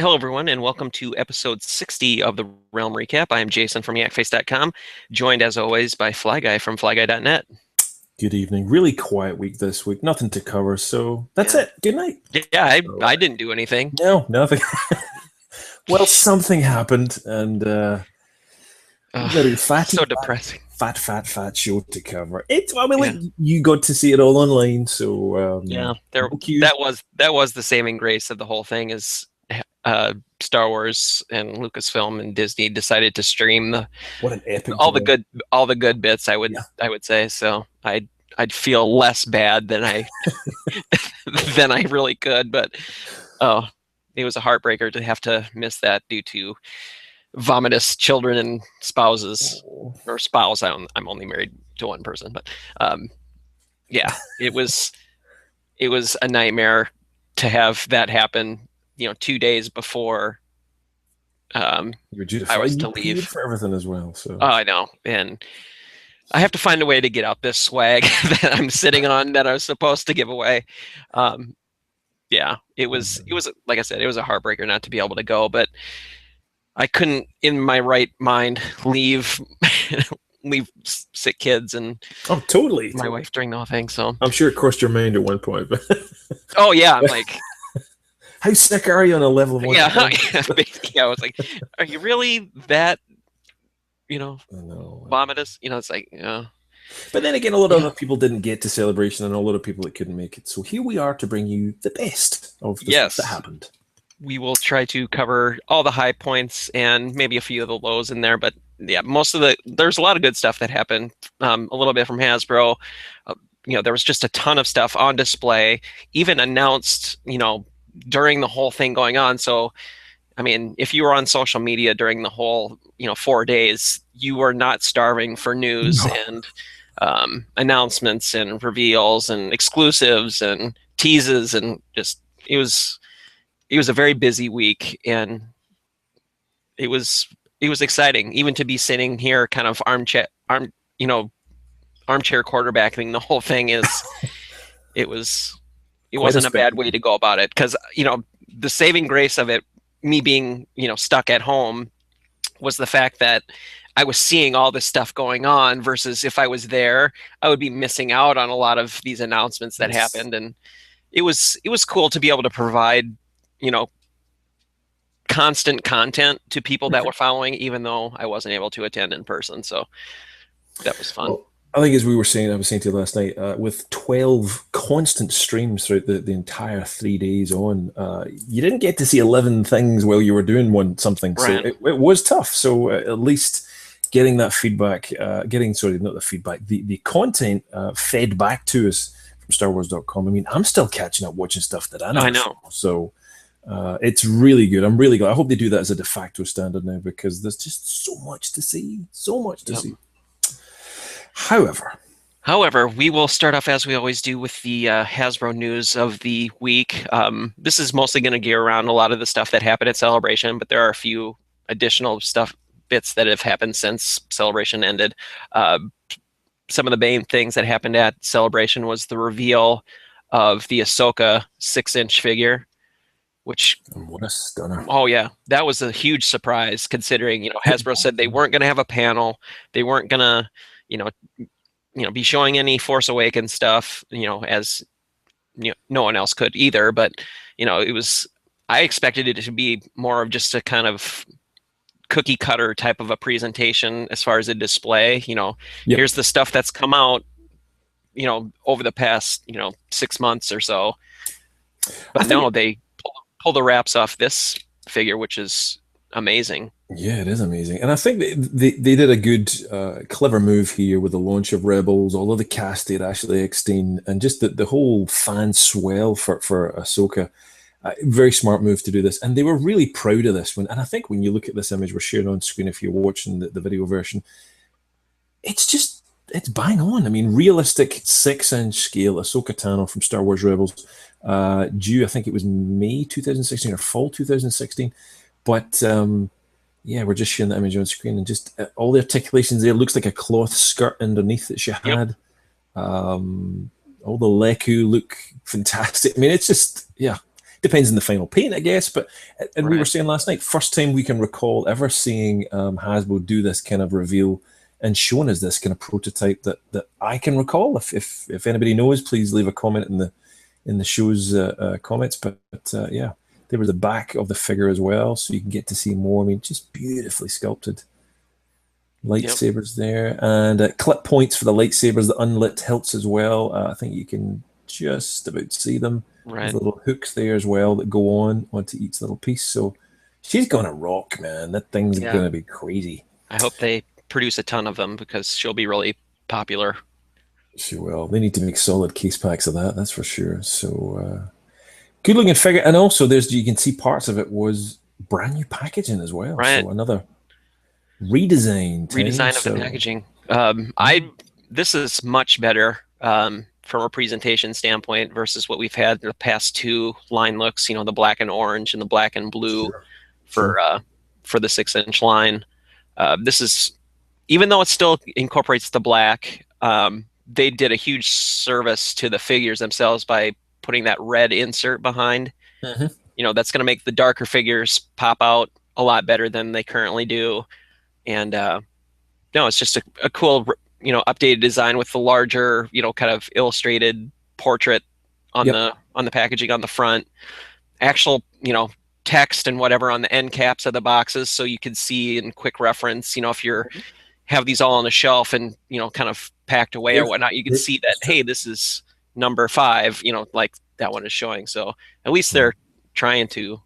Hello, everyone, and welcome to episode 60 of the Realm Recap. I am Jason from Yakface.com, joined as always by Fly Guy from FlyGuy.net. Good evening. Really quiet week this week. Nothing to cover, so that's Yeah, it. Good night. yeah, I, So, I didn't do anything. no, nothing. Well, something happened, and very So depressing. fat show to cover. I mean, like Yeah, you got to see it all online, so yeah. thank you. That was the saving grace of the whole thing is Star Wars and Lucasfilm and Disney decided to stream What an epic all the job! good bits. I would Yeah, say so. I'd feel less bad than I than I really could, but oh, it was a heartbreaker to have to miss that due to vomitous children and spouses oh, or spouse. I'm only married to one person, but yeah, it was a nightmare to have that happen. 2 days before you're due to I fly. was You to paid leave. for everything as well, so Oh, I know, and I have to find a way to get out this swag that I'm sitting on that I was supposed to give away. Um, yeah, it was like I said, it was a heartbreaker not to be able to go, but I couldn't, in my right mind, leave leave sick kids and oh, totally, my totally. wife during the whole thing. So, I'm sure it crossed your mind at one point, but oh yeah, I'm like, how sick are you on a level of one to yeah, 10? yeah. I was like, are you really that, I know. vomitous? It's like, yeah, But then again, a lot of yeah. other people didn't get to celebration, and a lot of people that couldn't make it. So here we are to bring you the best of the stuff that Yes, happened. we will try to cover all the high points and maybe a few of the lows in there. But yeah, there's a lot of good stuff that happened. A little bit from Hasbro. There was just a ton of stuff on display, even announced, during the whole thing going on. So, I mean, if you were on social media during the whole, 4 days, you were not starving for news No. and announcements and reveals and exclusives and teases and just it was a very busy week, and it was exciting even to be sitting here kind of armchair quarterbacking the whole thing. It was it Quite a wasn't a bad spectacle. way to go about it, because the saving grace of it, me being stuck at home, was the fact that I was seeing all this stuff going on versus if I was there, I would be missing out on a lot of these announcements that Yes. happened. And it was cool to be able to provide, you know, constant content to people that Mhm. were following, even though I wasn't able to attend in person. So that was fun. Well, I think as we were saying, I was saying to you last night, with 12 constant streams throughout the entire 3 days on, you didn't get to see 11 things while you were doing something. So Right. it was tough. So at least getting that feedback, sorry, not the feedback, the content fed back to us from StarWars.com. I mean, I'm still catching up watching stuff that I I never saw. know. So it's really good. I'm really glad. I hope they do that as a de facto standard now because there's just so much to see. So much to Yep. see. However, However, we will start off as we always do with the Hasbro news of the week. This is mostly going to gear around a lot of the stuff that happened at Celebration, but there are a few additional bits that have happened since Celebration ended. Uh, some of the main things that happened at Celebration was the reveal of the Ahsoka 6-inch figure, which, what a stunner. oh yeah, that was a huge surprise considering, Hasbro said they weren't going to have a panel, they weren't going to, you know, be showing any Force Awakens stuff, as no one else could either. But it was, I expected it to be more of just a kind of cookie cutter type of a presentation as far as a display. Yep. Here's the stuff that's come out, over the past 6 months or so. I But think, no, they pull the wraps off this figure, which is amazing. yeah, it is amazing. And I think they did a good, clever move here with the launch of Rebels, all of the cast at Ashley Eckstein, and just the whole fan swell for Ahsoka. Very smart move to do this. And they were really proud of this one. And I think when you look at this image we're sharing on screen, if you're watching the video version, it's bang on. I mean, realistic 6-inch scale Ahsoka Tano from Star Wars Rebels, due, I think it was May 2016 or fall 2016. But yeah, we're just sharing the image on screen, and just all the articulations there. Looks like a cloth skirt underneath that she Yep. had. All the Leku look fantastic. I mean, it's just, yeah, Depends on the final paint, I guess. But and we were Right. saying last night, first time we can recall ever seeing Hasbro do this kind of reveal and showing us this kind of prototype that I can recall. If anybody knows, please leave a comment in the show's comments. But yeah, there was the back of the figure as well, so you can get to see more. I mean, just beautifully sculpted lightsabers there, and clip points for the lightsabers, the unlit hilts as well. I think you can just about see them. There's Right. little hooks there as well that go on onto each little piece. So she's gonna rock, man. That thing's Yeah. gonna be crazy. I hope they produce a ton of them because she'll be really popular. She will. They need to make solid case packs of that. That's for sure. So good looking figure, and also there's you can see parts of it was brand new packaging as well. Right. So another redesign of the packaging. This is much better from a presentation standpoint versus what we've had in the past two line looks. You know, the black and orange and the black and blue for the 6-inch line. This is, even though it still incorporates the black, they did a huge service to the figures themselves by putting that red insert behind. You know, that's going to make the darker figures pop out a lot better than they currently do. And no, it's just a cool, you know, updated design with the larger, you know, kind of illustrated portrait on the packaging on the front. Actual, you know, text and whatever on the end caps of the boxes, so you can see in quick reference. You know, if you're have these all on a shelf and, you know, kind of packed away or whatnot, you can see that, hey, this is number 5. You know, like that one is showing. So at least they're trying to.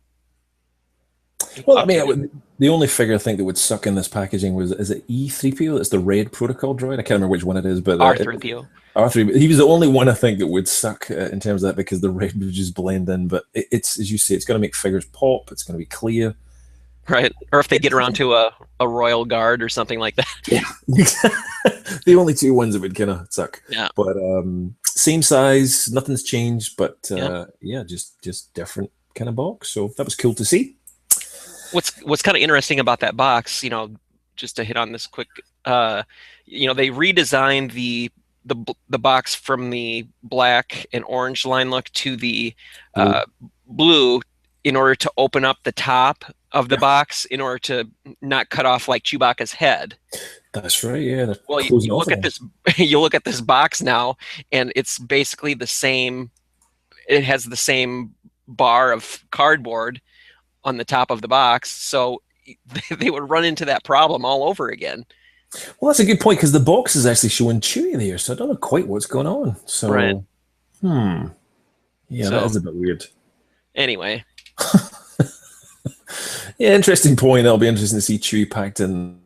Well, I mean, the only figure I think that would suck in this packaging is it E3PO? It's the red protocol droid. I can't remember which one it is, but R3PO. R3. He was the only one I think that would suck in terms of that because the red would just blend in. But it's as you say, it's going to make figures pop. It's going to be clear, right? Or if they get around to a royal guard or something like that. Yeah, the only two ones that would kind of suck. Yeah, but same size, nothing's changed. But yeah, just different kind of box. So that was cool to see. What's kind of interesting about that box, you know, just to hit on this quick, you know, they redesigned the box from the black and orange line look to the blue in order to open up the top of the box in order to not cut off like Chewbacca's head. That's right. Yeah. Well, you look at this. You look at this box now, and it's basically the same. It has the same bar of cardboard on the top of the box, so they would run into that problem all over again. Well, that's a good point because the box is actually showing Chewie there, so I don't know quite what's going on. So, right. Yeah, that is a bit weird. Anyway. Yeah, interesting point. It'll be interesting to see Chewie packed in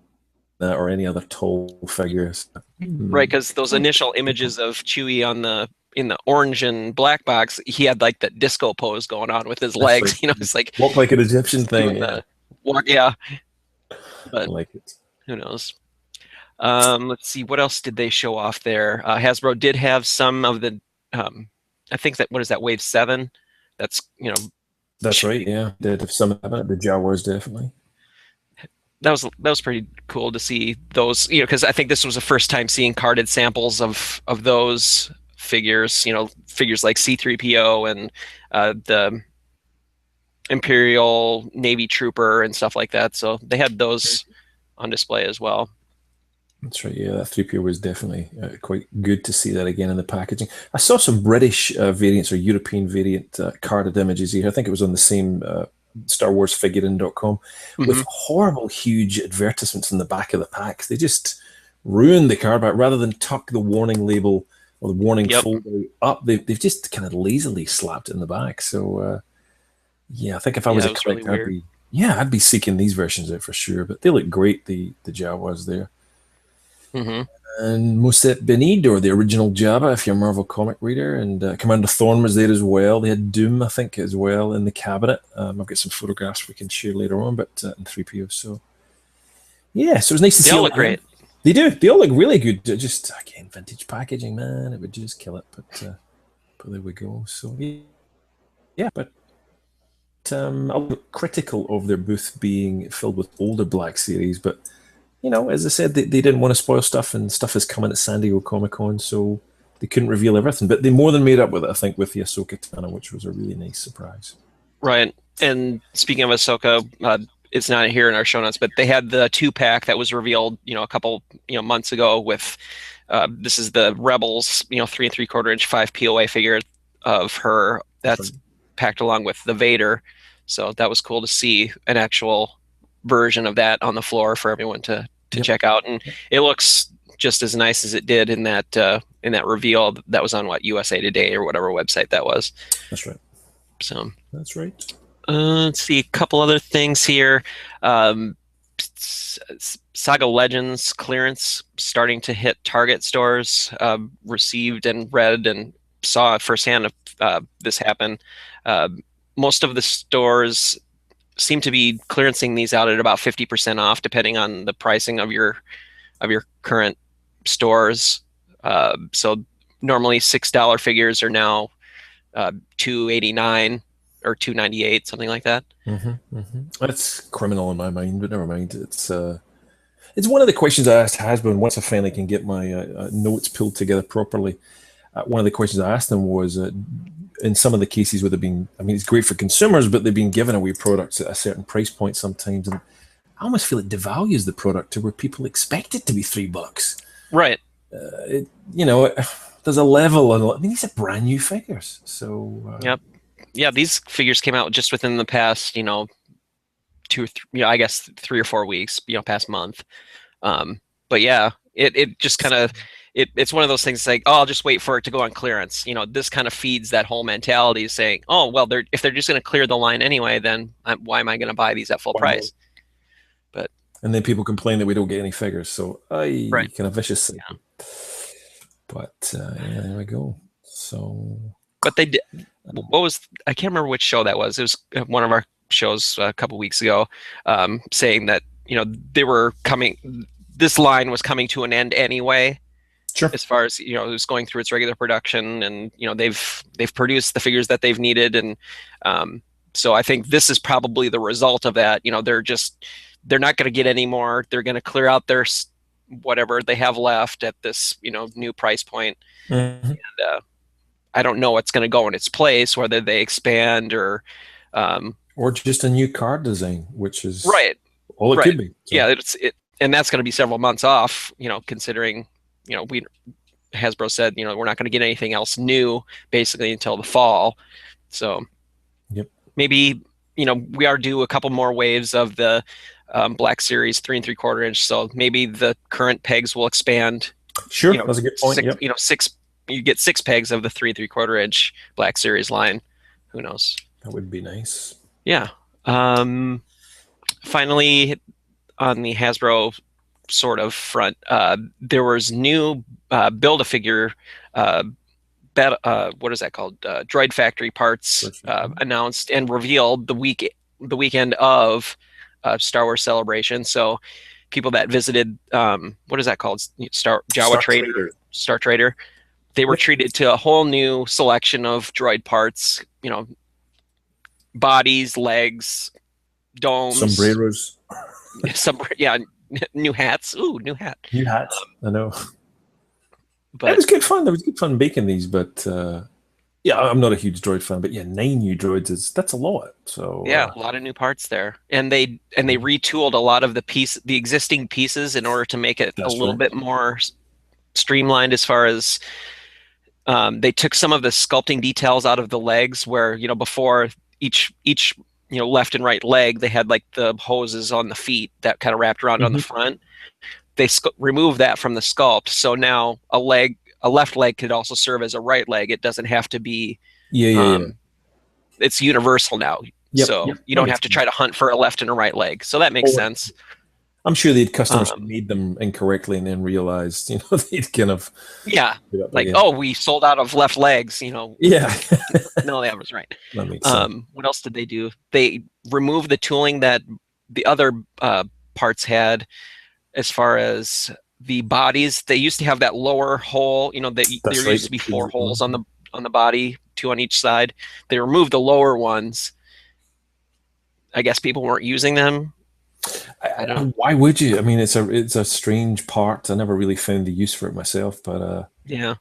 that or any other tall figures. Right, because those initial images of Chewie in the orange and black box, he had like that disco pose going on with his legs. Right. You know, it's like walk like an Egyptian thing. Yeah. But I like it. Who knows? Let's see, what else did they show off there? Hasbro did have some of the, I think that, what is that, Wave 7? That's, you know. That's right, yeah. Did have some of the Jawas, definitely. That was pretty cool to see those, you know, because I think this was the first time seeing carded samples of those figures, you know, figures like C-3PO and the Imperial Navy Trooper and stuff like that. So they had those on display as well. That's right. Yeah, that 3PO was definitely quite good to see that again in the packaging. I saw some British variants or European variant carded images here. I think it was on the same Star Wars figurein.com with horrible, huge advertisements in the back of the packs. They just ruined the card back rather than tuck the warning label or the warning folder up. They've just kind of lazily slapped it in the back. So, yeah, I think if I was a collector, really I'd be seeking these versions out for sure. But they look great, the Jawas there. And Mosette Benid, or the original Jabba, if you're a Marvel comic reader, and Commander Thorn was there as well. They had Doom, I think, as well in the cabinet. I've got some photographs we can share later on, but in 3PO. So, yeah, so it was nice to see. They all look great. They do. They all look really good. Just, again, vintage packaging, man. It would just kill it. But there we go. So, yeah, but I'm critical of their booth being filled with older Black Series, but you know, as I said, they didn't want to spoil stuff, and stuff is coming at San Diego Comic-Con, so they couldn't reveal everything. But they more than made up with it, I think, with the Ahsoka Tano, which was a really nice surprise. Right. And speaking of Ahsoka, it's not here in our show notes, but they had the 2-pack that was revealed, a couple, months ago with this is the Rebels, 3 3/4 inch 5 POA figure of her That's right. that's packed along with the Vader. So that was cool to see an actual version of that on the floor for everyone to Yep. check out, and it looks just as nice as it did in that reveal that was on USA Today or whatever website that was. That's right. So That's right. let's see a couple other things here. Um, Saga Legends clearance starting to hit Target stores. Received and read and saw firsthand this happen. Uh, Most of the stores seem to be clearancing these out at about 50% off, depending on the pricing of your current stores. So normally $6 figures are now $289 or $298, something like that. That's criminal in my mind, but never mind. It's one of the questions I asked Hasbro, and once I finally can get my notes pulled together properly, one of the questions I asked them was, in some of the cases where they've been, I mean, it's great for consumers, but they've been giving away products at a certain price point sometimes, and I almost feel it devalues the product to where people expect it to be $3. Right. There's a level, and I mean, these are brand new figures, so Yep. Yeah, these figures came out just within the past, 3 or 4 weeks, past month. But yeah, it just kind of it's one of those things like, oh, I'll just wait for it to go on clearance. This kind of feeds that whole mentality, saying, oh, well, if they're just going to clear the line anyway, then why am I going to buy these at full price? But and then people complain that we don't get any figures, so right. kind of vicious cycle. Yeah. But yeah, there we go. So, but they did. I can't remember which show that was. It was one of our shows a couple weeks ago, saying that they were coming. This line was coming to an end anyway. Sure. As far as it was going through its regular production, and they've produced the figures that they've needed, and so I think this is probably the result of that. They're not going to get any more. They're going to clear out their whatever they have left at this new price point. Mm-hmm. And I don't know what's going to go in its place, whether they expand or just a new card design, which is right. all it could be. So. Yeah, and that's going to be several months off. Considering Hasbro said we're not going to get anything else new basically until the fall. So maybe we are due a couple more waves of the Black Series 3 3/4 inch. So maybe the current pegs will expand. Sure, that's a good point. You get 6 pegs of the 3 3/4 inch Black Series line. Who knows? That would be nice. Yeah. Finally, on the Hasbro sort of front, there was new Build-A-Figure, what is that called? Droid Factory parts announced and revealed the weekend of Star Wars Celebration. So people that visited, what is that called? Star Trader. They were treated to a whole new selection of droid parts, bodies, legs, domes, sombreros, new hats. Ooh, new hat. New hats. I know. But it was good fun. It was good fun making these, but I'm not a huge droid fan. But 9 new droids that's a lot. So a lot of new parts there, and they retooled a lot of the existing pieces in order to make it a little bit more streamlined as far as. They took some of the sculpting details out of the legs, where before each left and right leg, they had like the hoses on the feet that kind of wrapped around on the front. They removed that from the sculpt, so now a left leg could also serve as a right leg. It doesn't have to be. It's universal now, so you don't have to try to hunt for a left and a right leg. So that makes sense. I'm sure they'd customers made them incorrectly and then realized, they'd kind of we sold out of left legs, No, that was right. That makes sense. What else did they do? They removed the tooling that the other parts had, as far as the bodies. They used to have that lower hole, there used to be 4 holes on the body, 2 on each side. They removed the lower ones. I guess people weren't using them. I don't know. Why would you? I mean, it's a strange part. I never really found the use for it myself, but yeah.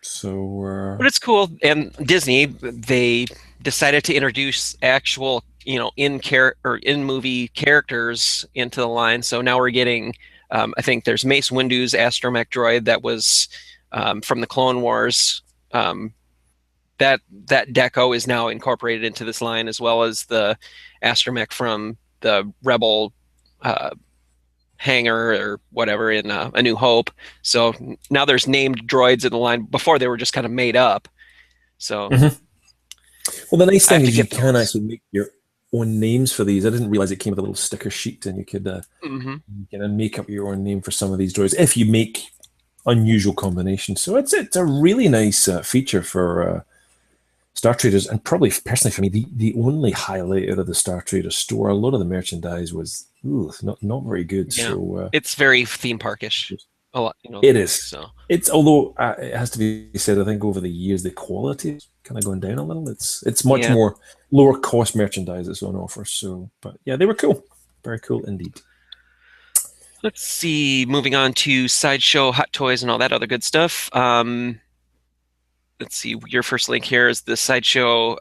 So But it's cool. And Disney, they decided to introduce actual, in movie characters into the line. So now we're getting, I think there's Mace Windu's astromech droid that was from the Clone Wars. That deco is now incorporated into this line, as well as the astromech from the Rebel hangar or whatever in A New Hope. So now there's named droids in the line. Before they were just kind of made up. So well, the nice I thing have to is you get can those. actually make your own names for these. I didn't realize it came with a little sticker sheet, and you could Mm-hmm. you can make up your own name for some of these droids if you make unusual combinations. So it's a really nice feature for Star Traders, and probably personally for me, the only highlight out of the Star Traders store. A lot of the merchandise was not very good. Yeah, So it's very theme parkish. A lot, it is. So It's although it has to be said, I think over the years the quality is kind of going down a little. It's much yeah. more lower cost merchandise that's on offer. So, but yeah, they were cool, very cool indeed. Let's see. Moving on to Sideshow, Hot Toys, and all that other good stuff. Let's see. Your first link here is the Sideshow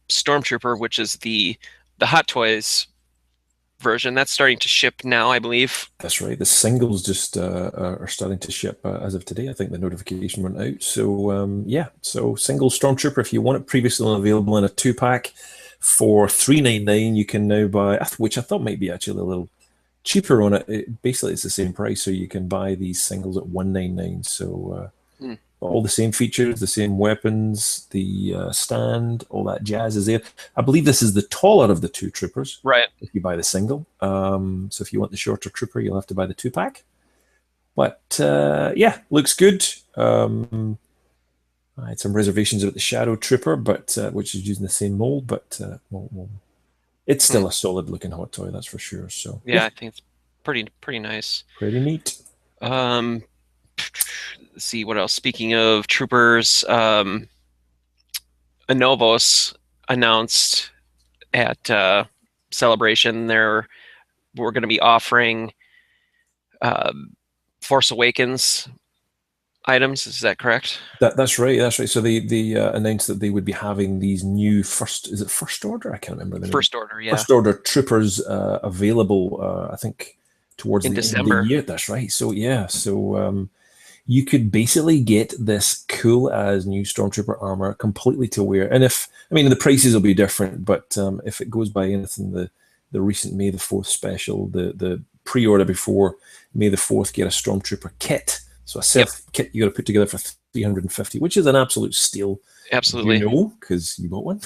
Stormtrooper, which is the Hot Toys version. That's starting to ship now, I believe. That's right. The singles just are starting to ship as of today. I think the notification went out. So yeah, so single Stormtrooper, if you want it, previously available in a 2-pack for $3.99. You can now buy, which I thought might be actually a little cheaper on it. Basically, it's the same price, so you can buy these singles at $1.99. So all the same features, the same weapons, the stand, all that jazz is there. I believe this is the taller of the two troopers. Right. If you buy the single. So if you want the shorter trooper, you'll have to buy the 2-pack. But yeah, looks good. I had some reservations about the Shadow Trooper, but which is using the same mold, but it's still a solid looking hot toy, that's for sure. So yeah, I think it's pretty nice. Pretty neat. Let's see what else. Speaking of troopers, Anovos announced at Celebration we're going to be offering Force Awakens items. Is that correct? That's right. That's right. So they announced that they would be having these new first order? I can't remember the name. First Order, yeah. First order troopers available. I think towards the December. end of the year. That's right. So yeah. So you could basically get this cool as new Stormtrooper armor completely to wear. And the prices will be different, but if it goes by anything, the recent May the 4th special, the pre-order before May the 4th, get a Stormtrooper kit. So a set kit you got to put together for $350, which is an absolute steal. Absolutely. You know, because you bought one.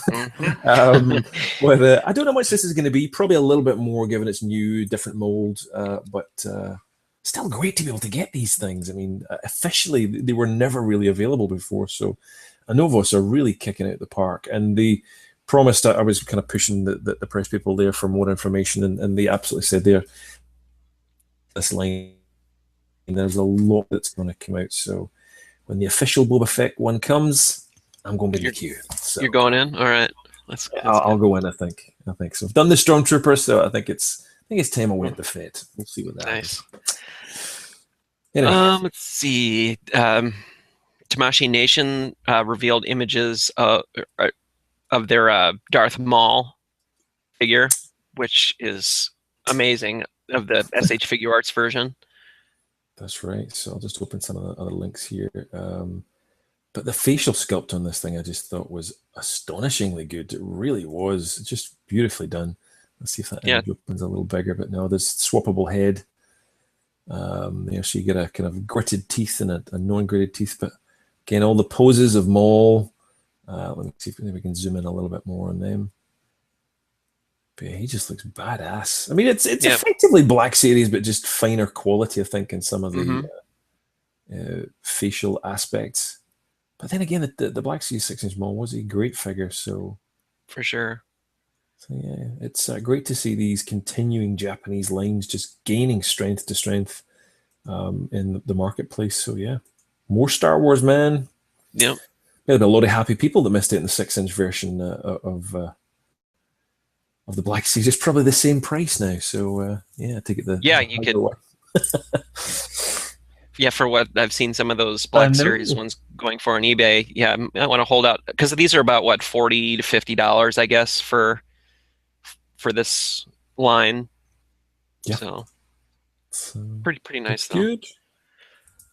But I don't know how much this is going to be. Probably a little bit more given its new, different mold. But still great to be able to get these things. I mean, officially, they were never really available before. So Anovos are really kicking out the park. And they promised, I was kind of pushing the press people there for more information. And they absolutely said this line, there's a lot that's going to come out. So when the official Boba Fett one comes, I'm going to be in the queue. So you're going in? All right. I'll go in, I think. So I've done the Stormtrooper, so I think it's time I went to Fett. We'll see what that nice. Anyway. Let's see. Tamashii Nation revealed images of their Darth Maul figure, which is amazing, of the SH Figure Arts version. That's right. So I'll just open some of the other links here. But the facial sculpt on this thing I just thought was astonishingly good. It really was just beautifully done. Let's see if that image opens a little bigger. But no, there's swappable head. So you get a kind of gritted teeth and a non-gritted teeth. But again, all the poses of Maul. Let me see if we can zoom in a little bit more on them. But yeah, he just looks badass. I mean, it's effectively Black Series, but just finer quality, I think, in some of the facial aspects. But then again, the Black Series 6-inch Maul was a great figure, so for sure. So yeah, it's great to see these continuing Japanese lines just gaining strength to strength in the marketplace. So yeah, more Star Wars, man. Yep. There's a lot of happy people that missed it in the 6-inch version of the Black Series. It's probably the same price now. So yeah, to get the you could Yeah, for what I've seen some of those I Black Series know. ones going for on eBay. Yeah, I want to hold out because these are about what, $40 to $50, I guess, for this line. Yeah. So So pretty nice looks though.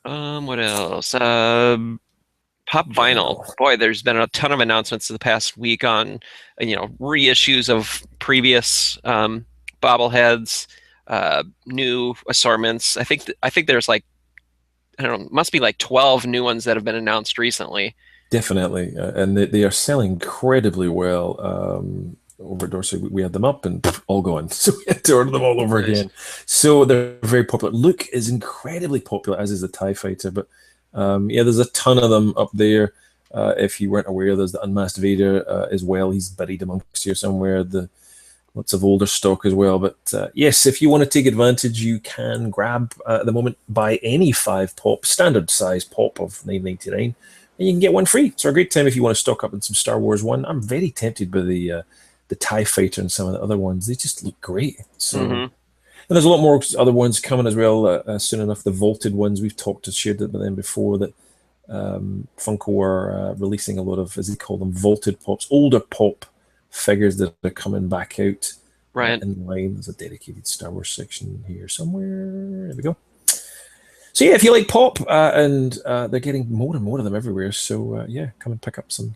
good. What else? Pop vinyl. Vinyl. Boy, there's been a ton of announcements the past week on, reissues of previous bobbleheads, new assortments. I think there's like, I don't know, must be like 12 new ones that have been announced recently. Definitely, and they are selling incredibly well. Over at Dorsey, we had them up and all gone, so we had to order them all over Nice. again. So they're very popular. Luke is incredibly popular, as is the TIE Fighter. But yeah, there's a ton of them up there. If you weren't aware, there's the Unmasked Vader as well. He's buried amongst here somewhere. The lots of older stock as well. But yes, if you want to take advantage, you can grab at the moment buy any 5 pop standard size pop of $9.99, and you can get one free. It's a great time if you want to stock up on some Star Wars one. I'm very tempted by the TIE Fighter and some of the other ones. They just look great. So. Hmm. And there's a lot more other ones coming as well soon enough. The vaulted ones, we've talked to shared it with them before, that Funko are releasing a lot of, as they call them, vaulted pops, older pop figures that are coming back out Right. in line. There's a dedicated Star Wars section here somewhere. There we go. So yeah, if you like pop, and they're getting more and more of them everywhere. So yeah, come and pick up some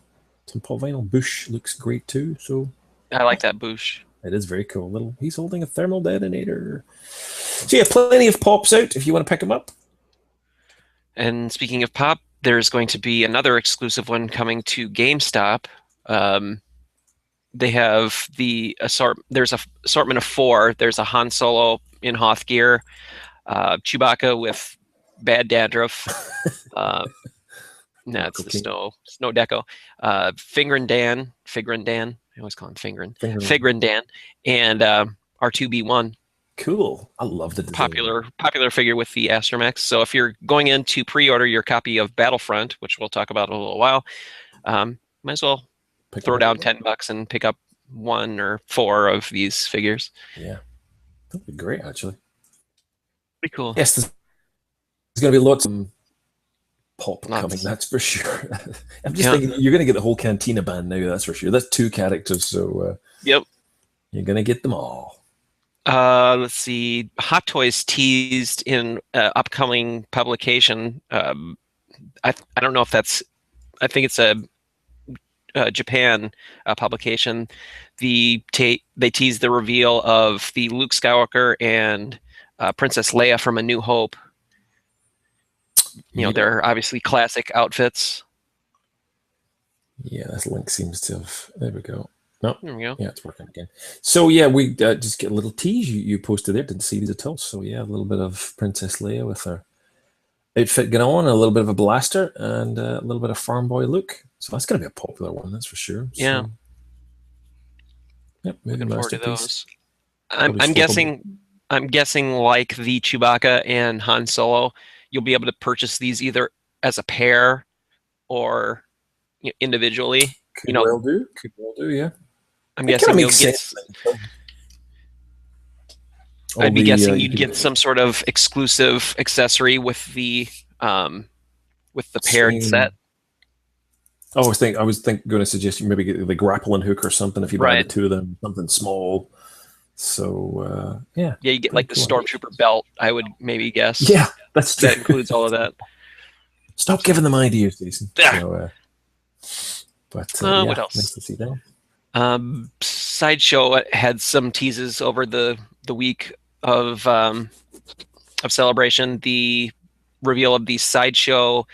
pop vinyl. Bush looks great too. So I like that Boosh. it is very cool. Little, he's holding a thermal detonator. So yeah, plenty of pops out if you want to pick them up. And speaking of pop, there's going to be another exclusive one coming to GameStop. Um, they have there's a assortment of 4. There's a Han Solo in Hoth gear, Chewbacca with bad dandruff. Uh, it's the Okay. snow deco. Figrin Dan. I always call him Fingrin. Finger. Figrin Dan, and R2B1. Cool. I love the design. Popular figure with the Astromech. So if you're going in to pre-order your copy of Battlefront, which we'll talk about in a little while, might as well Pick throw one up. down $10 and pick up 1 or 4 of these figures. Yeah, that'd be great actually. Pretty cool. Yes, there's going to be lots of pop Lots. coming. That's for sure. I'm just thinking you're going to get the whole Cantina band now. That's for sure. That's 2 characters, so Yep. you're going to get them all. Let's see. Hot Toys teased in upcoming publication. I don't know if that's. I think it's a Japan publication. They teased the reveal of the Luke Skywalker and Princess Leia from A New Hope. Yeah. They're obviously classic outfits. Yeah, this link seems to have. There we go. No, There we go. yeah, it's working again. So yeah, we just get a little tease you posted there. Didn't see these at all. So yeah, a little bit of Princess Leia with her outfit going on, a little bit of a blaster, and a little bit of farm boy look. So that's going to be a popular one, that's for sure. Yeah. So, yep, maybe Looking forward to masterpiece. those. Probably I'm swappable. guessing like the Chewbacca and Han Solo, you'll be able to purchase these either as a pair or individually. Could well do. Could well do. Yeah. I'm It kind of guessing you'll makes get. sense. I'd be guessing you you'd could get some sort of exclusive accessory with the paired same. set. I was going to suggest you maybe get the grappling hook or something if you buy the Right. 2 of them, something small. So yeah. Yeah, you get pretty like the cool. Stormtrooper belt, I would maybe guess. Yeah, that's true. That includes all of that. Stop giving them ideas, Jason. Yeah. So, but What yeah, else? nice to see that. Sideshow had some teases over the week of celebration. The reveal of the Sideshow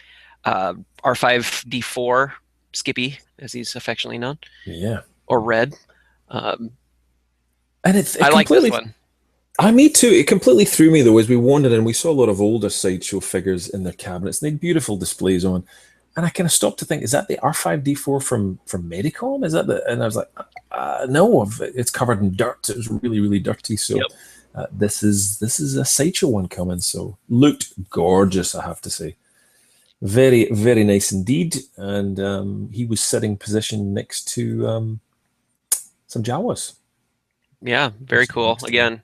R5D4 Skippy, as he's affectionately known. Yeah. Or Red. And I like this one. Me too. It completely threw me though as we wandered and we saw a lot of older Sideshow figures in their cabinets. And they had beautiful displays on. And I kind of stopped to think, is that the R5D4 from Medicom? Is that the? And I was like, no, it's covered in dirt. It was really, really dirty. So Yep. this is a Sideshow one coming. So looked gorgeous, I have to say. Very, very nice indeed. And he was sitting positioned next to some Jawas. Yeah, very cool. Again,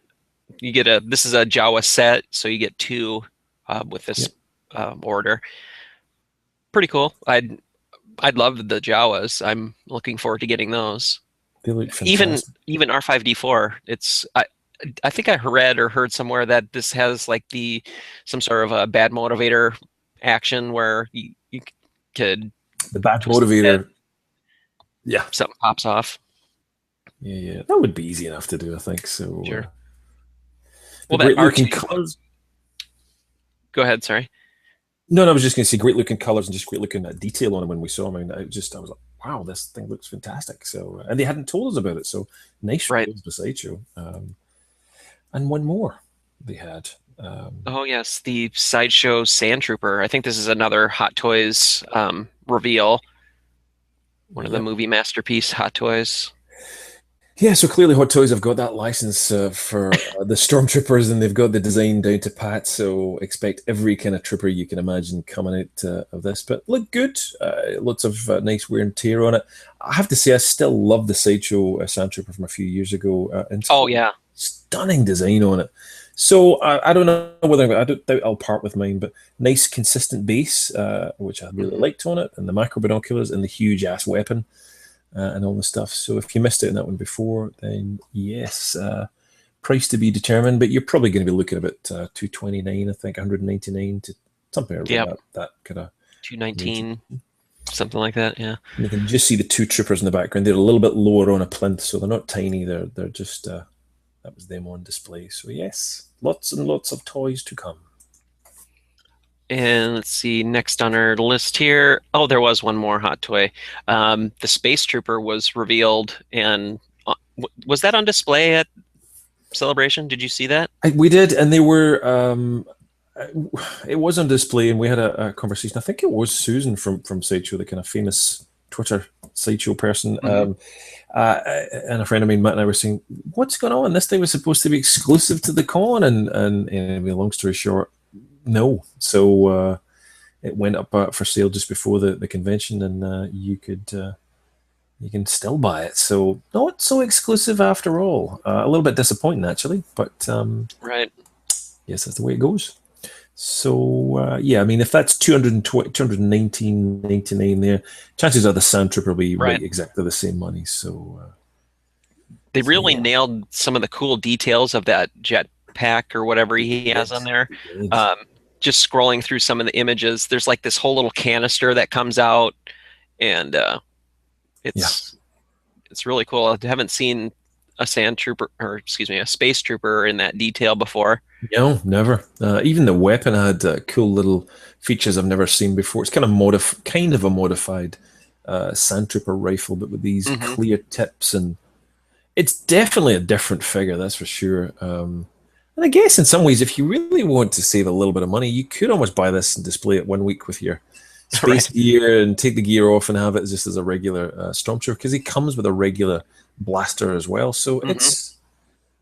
this is a Jawa set, so you get 2 with this order. Pretty cool. I'd love the Jawas. I'm looking forward to getting those. They look Even fantastic. even R5D4. I think I read or heard somewhere that this has like the some sort of a bad motivator action where you could The bad twist the bit, motivator. Yeah, something pops off. yeah. That would be easy enough to do, I think. So Sure. the Well, that great looking R2. colors. Go ahead. Sorry. No, I was just going to say great looking colors and just great looking detail on it when we saw them. I mean, I was like, wow, this thing looks fantastic. So, and they hadn't told us about it. So nice Right. reveals with Sideshow. And one more they had. Oh yes, the Sideshow Sand Trooper. I think this is another Hot Toys reveal. One of the Yep. movie masterpiece Hot Toys. Yeah, so clearly Hot Toys have got that license for the Stormtroopers, and they've got the design down to pat. So expect every kind of trooper you can imagine coming out of this. But look good, lots of nice wear and tear on it. I have to say, I still love the Sideshow Sand Trooper from a few years ago. Oh yeah. Stunning design on it. So I don't know whether I don't doubt I'll part with mine, but nice consistent base, which I really liked on it, and the macro binoculars and the huge ass weapon and all the stuff. So if you missed out on that one before, then yes, price to be determined, but you're probably going to be looking at about 229, I think, 199 to something around Yep. that kind of 219, something like that. Yeah. And you can just see the two troopers in the background. They're a little bit lower on a plinth, so they're not tiny. They're just that was them on display. So yes, lots and lots of toys to come. And let's see, next on our list here. Oh, there was one more hot toy. The Space Trooper was revealed, and was that on display at Celebration? Did you see that? We did, and they were. It was on display, and we had a conversation. I think it was Susan from Sideshow, the kind of famous Twitter Sideshow person. And a friend of mine, Matt, and I were saying, "What's going on? This thing was supposed to be exclusive to the con," and anyway, long story short, no. So it went up for sale just before the convention, and you can still buy it. So not so exclusive after all. A little bit disappointing actually, but Right. yes, that's the way it goes. So yeah, I mean, if that's 219.99 there, chances are the Sand Trooper will be right exactly the same money. So they really yeah. nailed some of the cool details of that jet pack or whatever he has on there. Just scrolling through some of the images, there's like this whole little canister that comes out, and it's really cool. I haven't seen a sand trooper, or excuse me, a space trooper in that detail before. No, never. Even the weapon had cool little features I've never seen before. It's kind of a modified Sand Trooper rifle, but with these clear tips, and it's definitely a different figure, that's for sure. And I guess in some ways, if you really want to save a little bit of money, you could almost buy this and display it 1 week with your space gear and take the gear off and have it just as a regular Stormtrooper, because he comes with a regular blaster as well. So it's,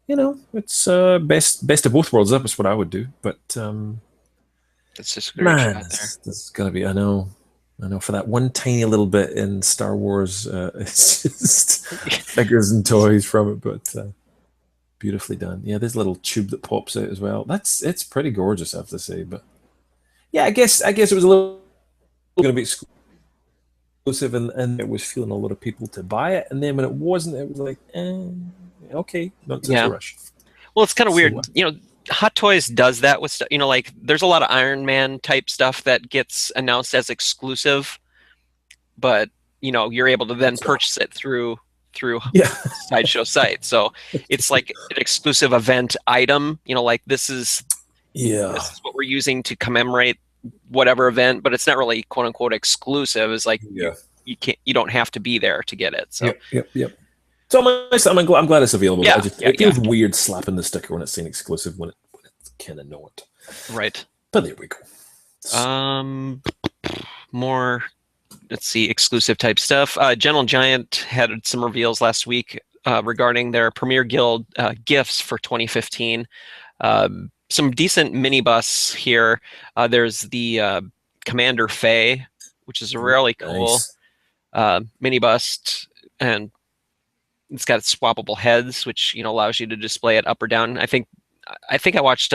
it's best of both worlds. That's what I would do. But it's just a great shot there. This is gonna be. I know. For that one tiny little bit in Star Wars, it's just figures and toys from it, but beautifully done. Yeah, there's a little tube that pops out as well. It's pretty gorgeous, I have to say. But yeah, I guess it was a little going to be exclusive, and it was feeling a lot of people to buy it, and then when it wasn't, it was like, okay, not such a rush. Well, it's kind of weird, Hot Toys does that with stuff, like there's a lot of Iron Man type stuff that gets announced as exclusive, but you're able to then purchase it through Sideshow site. So it's like an exclusive event item, like this is what we're using to commemorate whatever event, but it's not really quote unquote exclusive. It's like you don't have to be there to get it. So yep. So I'm glad it's available. Yeah, it feels weird slapping the sticker when it's saying exclusive when it's kind of not. Right. But there we go. More, let's see, exclusive type stuff. Gentle Giant had some reveals last week regarding their Premier Guild gifts for 2015. Some decent minibus here. There's the Commander Faye, which is a really cool minibus, and it's got swappable heads, which allows you to display it up or down. I think I watched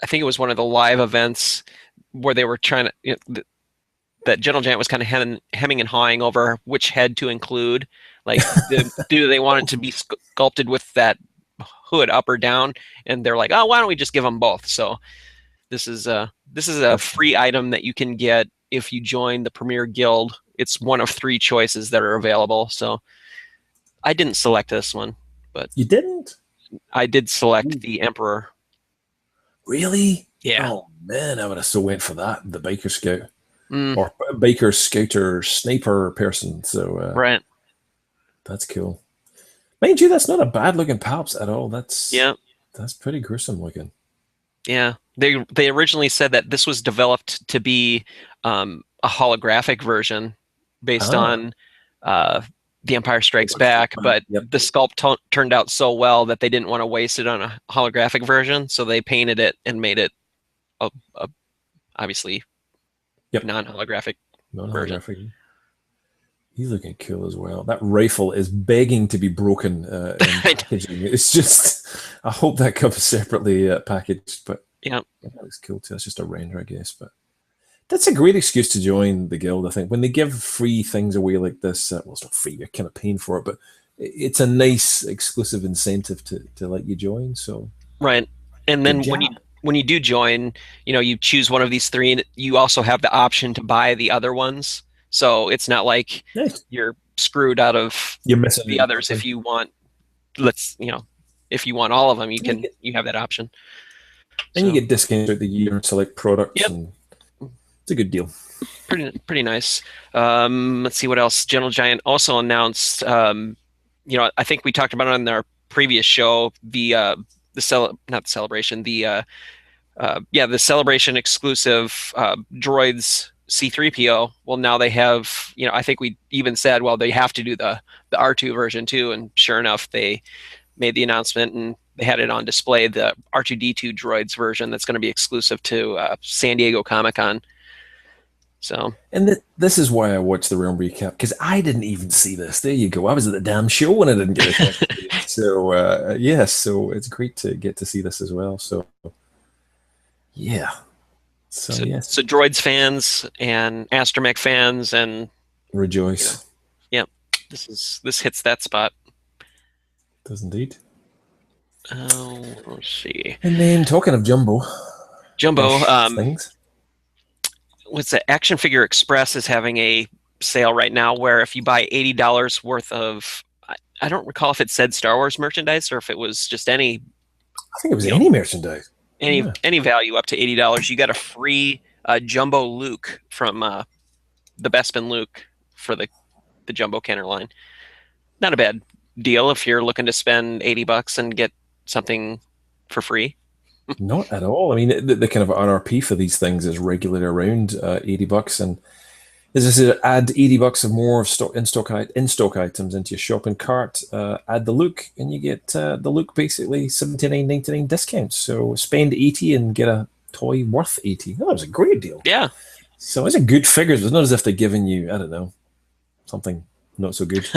I think it was one of the live events where they were trying to, that Gentle Giant was kind of hemming and hawing over which head to include. Like, do they want it to be sculpted with that hood up or down? And they're like, oh, why don't we just give them both? So this is a free item that you can get if you join the Premier Guild. It's one of 3 choices that are available. So I didn't select this one, but You didn't? I did select the Emperor. Really? Yeah. Oh man, I would have so went for that, the Biker Scout. Mm. Or Biker Scouter Sniper person. So Right. That's cool. Mind you, that's not a bad looking Palps at all. That's pretty gruesome looking. Yeah. They originally said that this was developed to be a holographic version based on The Empire Strikes Back, but the sculpt turned out so well that they didn't want to waste it on a holographic version, so they painted it and made it a obviously non-holographic version. He's looking cool as well. That rifle is begging to be broken in packaging. It's just, I hope that comes separately packaged, but yeah, that looks cool too. That's just a render, I guess, but that's a great excuse to join the guild. I think when they give free things away like this, well, it's not free, you're kind of paying for it, but it's a nice exclusive incentive to let you join. So right, and then when you do join, you choose one of these 3, and you also have the option to buy the other ones. So it's not like you're screwed out of the others. If you want, if you want all of them, you have that option. And you get discounts throughout the year on select products, and it's a good deal. Pretty nice. Let's see what else. Gentle Giant also announced. I think we talked about it on our previous show. The celebration exclusive droids C-3PO. Well, now they have, I think we even said, well, they have to do the R2 version too, and sure enough, they made the announcement and they had it on display, the R2-D2 droids version that's going to be exclusive to San Diego Comic-Con. So, and this is why I watched the Realm Recap, because I didn't even see this. There you go. I was at the damn show and I didn't get a chance to see it. So, so it's great to get to see this as well. So, yeah. So droids fans and Astromech fans and rejoice. This hits that spot. Does indeed. Let's see. And then talking of jumbo things. What's the Action Figure Express is having a sale right now where if you buy $80 worth of, I don't recall if it said Star Wars merchandise or if it was just any. I think it was any merchandise. Any value up to $80, you got a free Jumbo Luke from the Bespin Luke for the Jumbo Kenner line. Not a bad deal if you're looking to spend $80 and get something for free. Not at all. I mean, the kind of RRP for these things is regularly around $80, and as I said, add $80 or more of in-stock items into your shopping cart. Add the Luke, and you get the Luke basically $79.99 discounts. So spend $80 and get a toy worth $80. Oh, that was a great deal. Yeah. So it's a good figures. It's not as if they're giving you, I don't know, something not so good.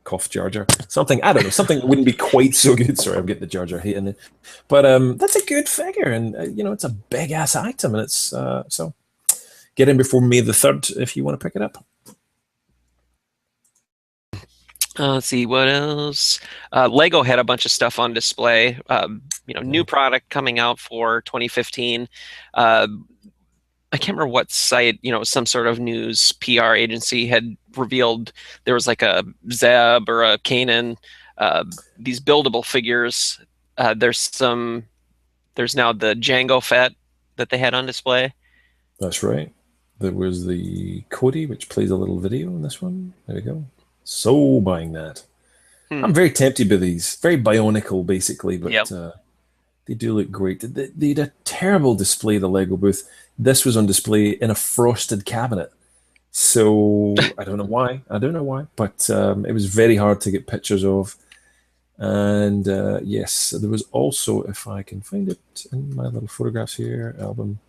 Cough Jar Jar. Something, I don't know, something that wouldn't be quite so good. Sorry, I'm getting the Jar Jar hate in it. But that's a good figure, and it's a big ass item, and it's so get in before May the 3rd if you want to pick it up. Let's see what else. Lego had a bunch of stuff on display. New product coming out for 2015. I can't remember what site, some sort of news PR agency had revealed there was like a Zeb or a Kanan, these buildable figures. There's now the Jango Fett that they had on display. That's right. There was the Cody, which plays a little video in this one. There we go. So buying that. I'm very tempted by these. Very Bionicle, basically, but they do look great. They had a terrible display at the Lego booth. This was on display in a frosted cabinet. So I don't know why. But it was very hard to get pictures of. And yes, there was also, if I can find it in my little photographs here, album,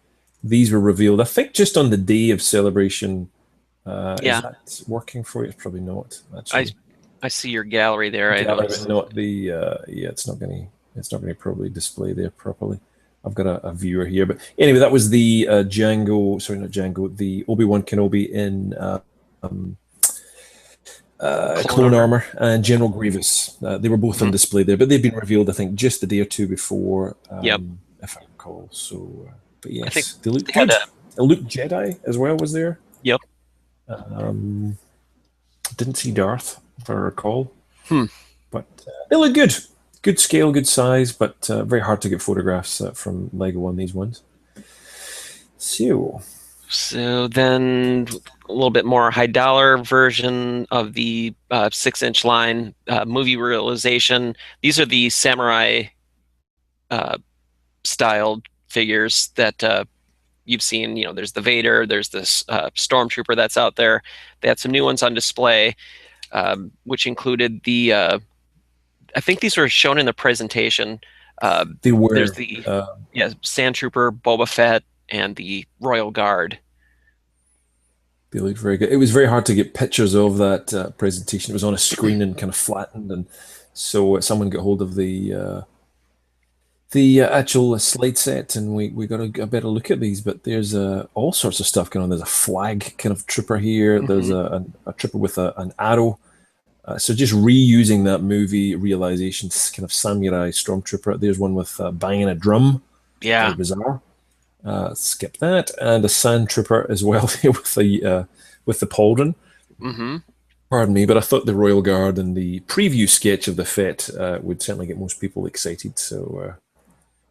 these were revealed, I think, just on the day of celebration. Is that working for you? It's probably not. Actually. I see your gallery there. Gallery, but not the, it's not going to It's not going to probably display there properly. I've got a viewer here, but anyway, that was the Django. Sorry, not Django. The Obi-Wan Kenobi in um, Clone Clone armor. Armor and General Grievous. They were both on Hmm. display there, but they've been revealed, I think, just a day or two before, Yep. if I recall. So, but I think yes, they look they had good. a. A Luke Jedi as well was there. Yep. Um, didn't see Darth, if I recall, Hmm. but they look good. Good scale, good size, but very hard to get photographs from Lego on these ones. So, So then a little bit more high dollar version of the 6-inch line movie realization. These are the samurai uh, styled figures that you've seen. There's the Vader, there's this stormtrooper that's out there. They had some new ones on display, which included the. I think these were shown in the presentation. Uh, they there's were. the Sand Trooper, Boba Fett, and the Royal Guard. They looked very good. It was very hard to get pictures of that presentation. It was on a screen and kind of flattened, and so someone got hold of the actual slide set, and we got a better look at these. But there's all sorts of stuff going on. There's a flag kind of trooper here. There's a trooper with an arrow. So just reusing that movie realization kind of samurai stormtrooper. There's one with banging a drum. Yeah. Very bizarre. Skip that, and a sand trooper as well with the pauldron. Mm-hmm. Pardon me, but I thought the Royal Guard and the preview sketch of the Fett would certainly get most people excited. So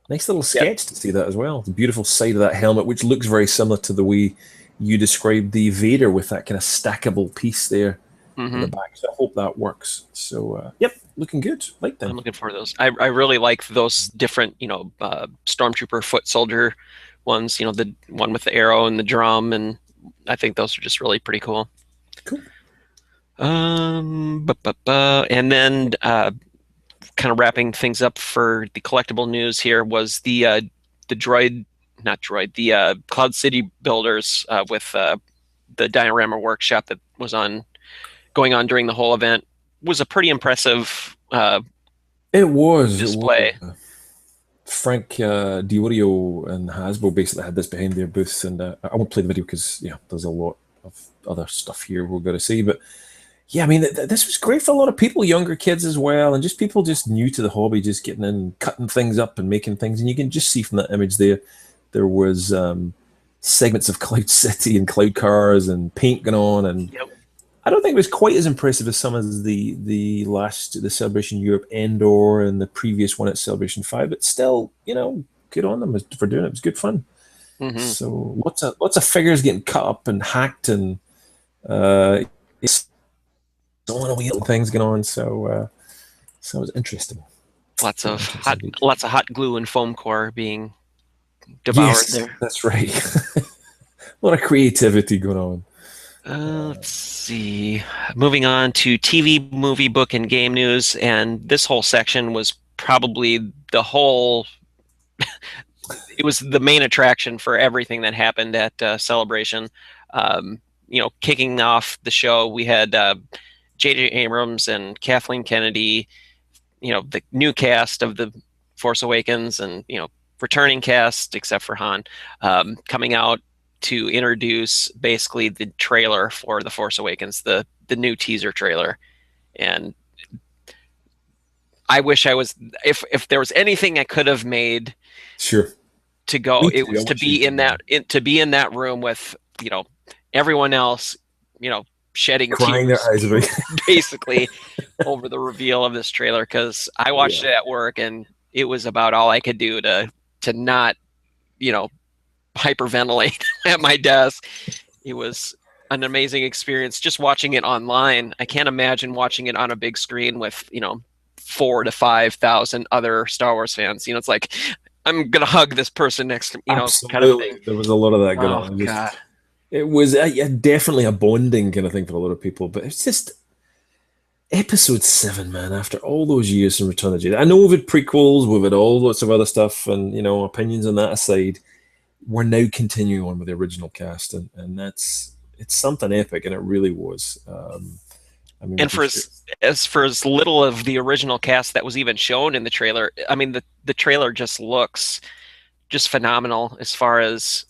nice little Yep. sketch to see that as well. The beautiful side of that helmet, which looks very similar to the way you described the Vader with that kind of stackable piece there in the Mm-hmm. back. So I hope that works. So yep, looking good. Like I'm them. looking for those. I really like those different, stormtrooper foot soldier ones. The one with the arrow and the drum, and I think those are just really pretty cool. Cool. And then kind of wrapping things up for the collectible news here was the droid, not droid, the Cloud City builders with the diorama workshop that was going on during the whole event. Was a pretty impressive It was. display. Frank Diorio and Hasbro basically had this behind their booths, and I won't play the video because there's a lot of other stuff here we're going to see. But yeah, I mean, this was great for a lot of people, younger kids as well, and just people just new to the hobby, just getting in, cutting things up and making things. And you can just see from that image there was segments of Cloud City and Cloud Cars and paint going on, and Yep. I don't think it was quite as impressive as some of the Celebration Europe Endor and the previous one at Celebration 5, but still, good on them for doing it. It was good fun. Mm-hmm. So lots of figures getting cut up and hacked, and it's on a wheel things going on. So it was interesting. Lots Very of interesting hot, indeed. lots of hot glue and foam core being devoured Yes, there. that's right. A lot of creativity going on. Let's see. Moving on to TV, movie, book, and game news, and this whole section was probably the whole. It was the main attraction for everything that happened at Celebration. Kicking off the show, we had J.J. Abrams and Kathleen Kennedy. The new cast of the Force Awakens, and returning cast except for Han, coming out to introduce basically the trailer for The Force Awakens, the new teaser trailer. And I wish I was, if there was anything I could have made Sure. to go, Me it too. was I to wish be you in that room with everyone else, shedding crying their tears eyes away. basically over the reveal of this trailer, because I watched Yeah. it at work and it was about all I could do to not hyperventilate at my desk. It was an amazing experience just watching it online. I can't imagine watching it on a big screen with 4,000 to 5,000 other Star Wars fans. It's like, I'm gonna hug this person next to kind of Absolutely. thing. There was a lot of that going Oh on. God. It was definitely a bonding kind of thing for a lot of people, but it's just episode 7, man. After all those years from Return of the Jedi, I know we've had prequels, we've had all lots of other stuff, and opinions on that aside, we're now continuing on with the original cast, and it's something epic, and it really was. I mean, And with the for as little of the original cast that was even shown in the trailer, I mean the trailer just looks just phenomenal as far as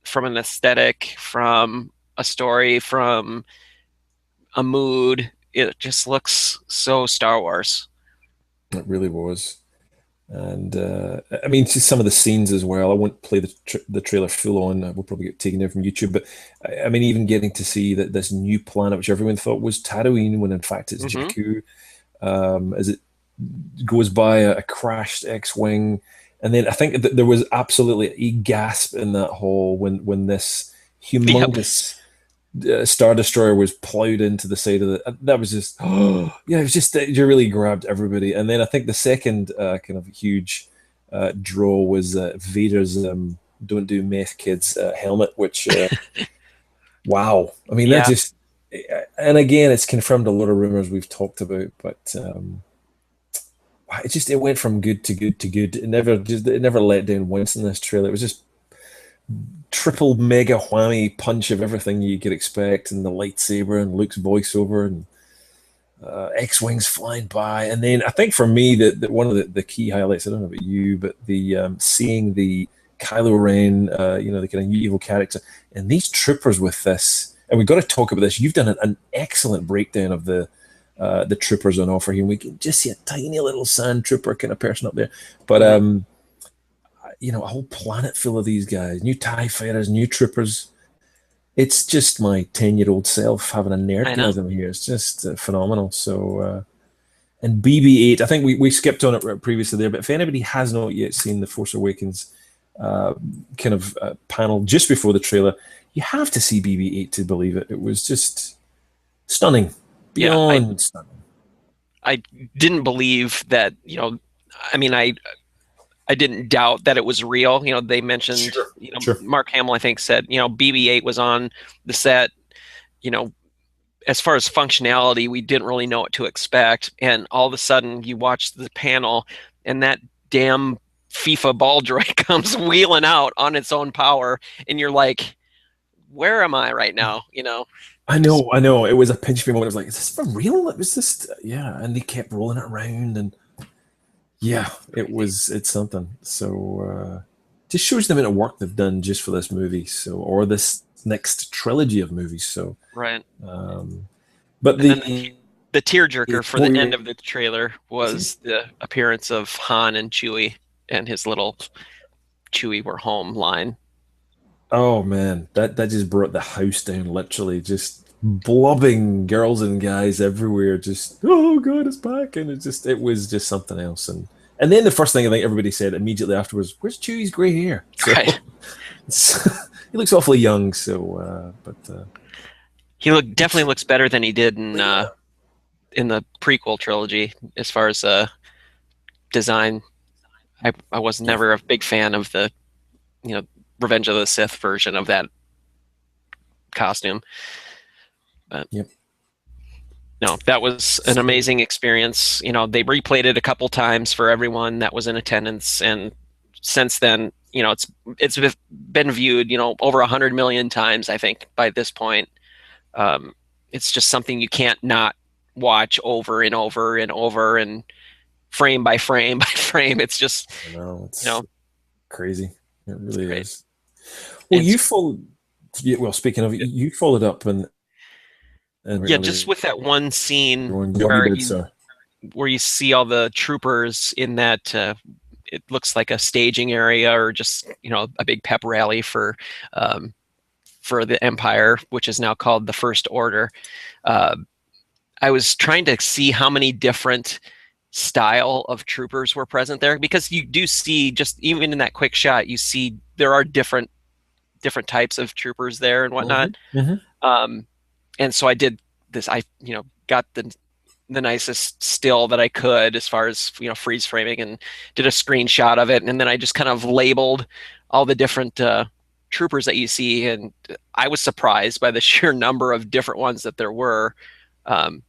from an aesthetic, from a story, from a mood. It just looks so Star Wars. it really was. And I mean, just some of the scenes as well. I won't play the trailer full on. We'll probably get taken down from YouTube. But I mean, even getting to see that this new planet, which everyone thought was Tatooine, when in fact it's Hmm. Jakku, as it goes by a crashed X-wing, and then I think that there was absolutely a gasp in that hall when this Yep. humongous Star Destroyer was plowed into the side of the. That was just, oh, yeah, it was just, it really grabbed everybody. And then I think the second kind of huge draw was Vader's "Don't Do Meth, Kids" helmet, which, wow. I mean, that Yeah, just, and again, it's confirmed a lot of rumors we've talked about, but it went from good to good to good. It never let down once in this trailer. It was just triple mega whammy punch of everything you could expect, and the lightsaber and Luke's voiceover and X-wings flying by. And then I think for me that one of the key highlights, I don't know about you, but the seeing the Kylo Ren, the kind of evil character, and these troopers with this. And we've got to talk about this. You've done an excellent breakdown of the troopers on offer here. And we can just see a tiny little sand trooper kind of person up there, but hmm, a whole planet full of these guys, new TIE fighters, new troopers. It's just my 10-year-old self having a I know. nerdgasm here. It's just phenomenal. So, and BB-8, I think we skipped on it previously there, but if anybody has not yet seen the Force Awakens kind of panel just before the trailer, you have to see BB-8 to believe it. It was just stunning, Yeah, I beyond stunning. I didn't believe that, I mean, I didn't doubt that it was real. They mentioned, Sure, sure. Mark Hamill, I think, said, BB-8 was on the set. You know, as far as functionality, we didn't really know what to expect. And all of a sudden, you watch the panel, and that damn FIFA ball droid comes wheeling out on its own power, and you're like, where am I right now? I Just know, I know. It was a pinch me moment. I was like, is this for real? It was just, yeah. And they kept rolling it around, and yeah, crazy. it's something. So just shows the amount of work they've done just for this movie. So, or this next trilogy of movies. So, Right. um, but And then the the tearjerker for what the were end you of the trailer saying? was the appearance of Han and Chewie and his little "Chewie, we're home" line. Oh man, that just brought the house down. Literally, just blobbing girls and guys everywhere. Just, oh god, it's back, and it was just something else. And then the first thing I think everybody said immediately afterwards, "Where's Chewie's grey hair?" So Right. he looks awfully young. So, He definitely looks better than he did in the prequel trilogy as far as design. I was yeah, never a big fan of the you know Revenge of the Sith version of that costume, but yep, no, that was an so amazing experience. They replayed it a couple times for everyone that was in attendance, and since then, it's been viewed, over 100 million times, I think, by this point. Um, it's just something you can't not watch over and over and over and frame by frame by frame. It's just, I know you it's know, crazy. It it's really great. is. Well, And you followed. Yeah, well, speaking of, you followed up and yeah, just earlier with that one scene on what you where did, you sir. where you see all the troopers in that it looks like a staging area or just a big pep rally um, for the Empire, which is now called the First Order. Uh, I was trying to see how many different style of troopers were present there because you do see just even in that quick shot you see there are different types of troopers there and whatnot. Hmm. Hmm. Um, and so I did this. I got the nicest still that I could as far as freeze framing and did a screenshot of it, and then I just kind of labeled all the different troopers that you see, and I was surprised by the sheer number of different ones that there were. Um,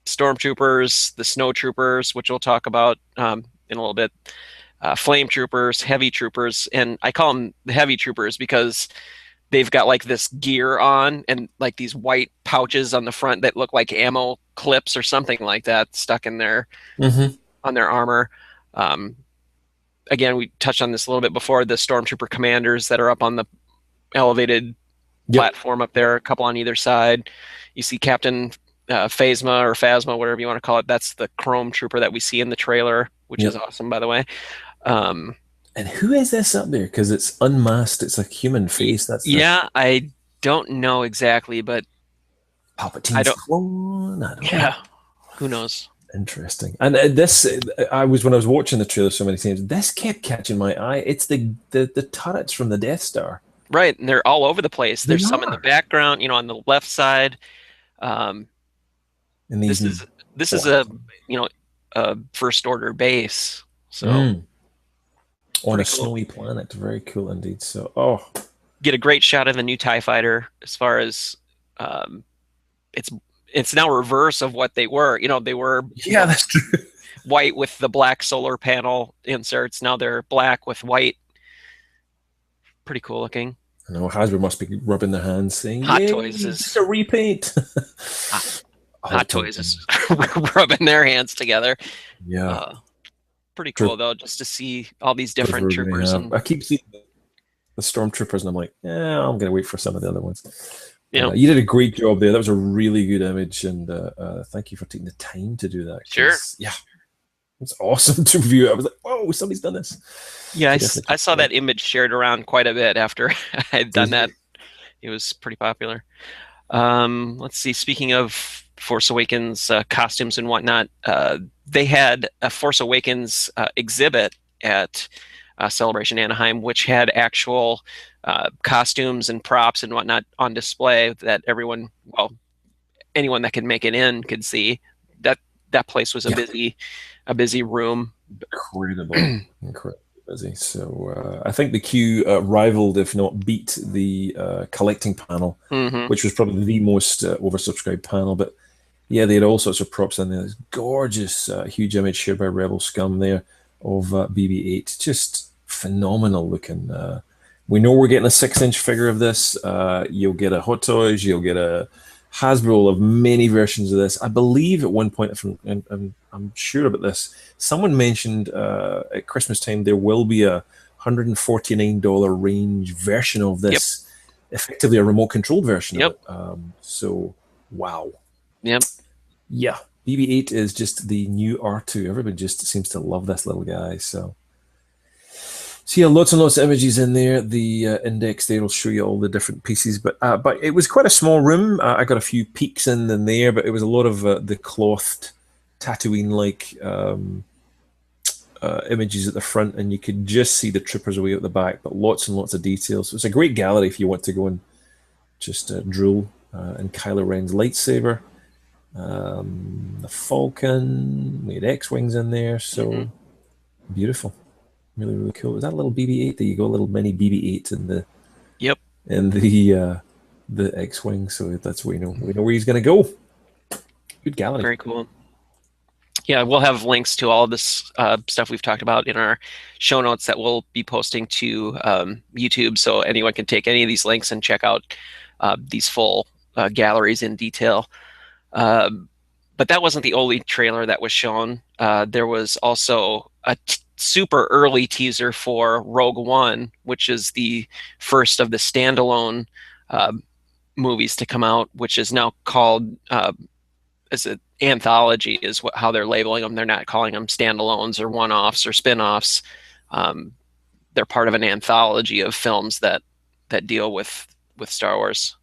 Stormtroopers, the snow troopers, which we'll talk about in a little bit, flame troopers, heavy troopers, and I call them the heavy troopers because they've got like this gear on and like these white pouches on the front that look like ammo clips or something like that stuck in their Mm-hmm. on their armor. Um, Again, we touched on this a little bit before. The stormtrooper commanders that are up on the elevated Yep. platform up there, a couple on either side. You see Captain Phasma or Phasma, whatever you want to call it. That's the Chrome Trooper that we see in the trailer, which is Yep. awesome, by the way. Um, And who is this up there? Because it's unmasked. It's a human face. That's the yeah, I don't know exactly, but I Palpatine's don't. clone. I don't know. Yeah, who knows? Interesting. And this, I was when I was watching the trailer so many times. This kept catching my eye. It's the turrets from the Death Star. Right, and they're all over the place. They There's some in the are background, on the left side. Um, in these this new. is this is Black. a first order base, so Mm. On a pretty cool. snowy planet. Very cool indeed. So, oh, Get a great shot of the new TIE fighter as far as um, it's it's now reverse of what they were. They were yeah, that's true. white with the black solar panel inserts. Now they're black with white. Pretty cool looking. I know Hasbro must be rubbing their hands, saying, Hot "Yay, Toys just is a repaint." Hot, Oh, Hot Toys is rubbing their hands together. yeah. Uh, Pretty cool though, just to see all these Because different we're going troopers to have. and I keep seeing the stormtroopers, and I'm like, yeah, I'm going to wait for some of the other ones. you know, You did a great job there. That was a really good image, and thank you for taking the time to do that. sure. Yeah, it's awesome to view. I was like, whoa, somebody's done this. Yeah, So I saw that image shared around quite a bit after I had done Did that. you? It was pretty popular. Let's see. Speaking of Force Awakens costumes and whatnot, they had a Force Awakens exhibit at Celebration Anaheim, which had actual costumes and props and whatnot on display that anyone that could make it in could see. That place was Yeah, a busy room. incredible, incredibly busy. So I think the queue rivaled, if not beat, the collecting panel, Hmm. which was probably the most oversubscribed panel. But yeah, they had all sorts of props in there. This gorgeous, huge image shared by Rebel Scum there of BB-8. Just phenomenal looking. We know we're getting a 6-inch figure of this. You'll get a Hot Toys. You'll get a Hasbro will have many versions of this. I believe at one point, if I'm sure about this, someone mentioned at Christmas time there will be a $149 range version of Yep. this, effectively a remote controlled version Yep. of it. So, wow. Yep. Yeah, BB-8 is just the new R2. Everybody just seems to love this little guy. So yeah, lots and lots of images in there. The index there will show you all the different pieces. But it was quite a small room. I got a few peeks in there, but it was a lot of the clothed Tatooine-like images at the front, and you could just see the troopers away at the back, but lots and lots of details. So it's a great gallery if you want to go and just drool in Kylo Ren's lightsaber. The Falcon, we had X-Wings in there, so beautiful, really, really cool. Is that a little BB-8? There you go, a little mini BB-8 in the Yep. the X-Wing. So that's where we know where he's going to go. Good gallery. Very cool. Yeah, we'll have links to all of this stuff we've talked about in our show notes that we'll be posting to YouTube, so anyone can take any of these links and check out these full galleries in detail. But that wasn't the only trailer that was shown. There was also a super early teaser for Rogue One, which is the first of the standalone movies to come out, which is now called as an anthology, is how they're labeling them. They're not calling them standalones or one-offs or spin-offs. They're part of an anthology of films that deal with Star Wars.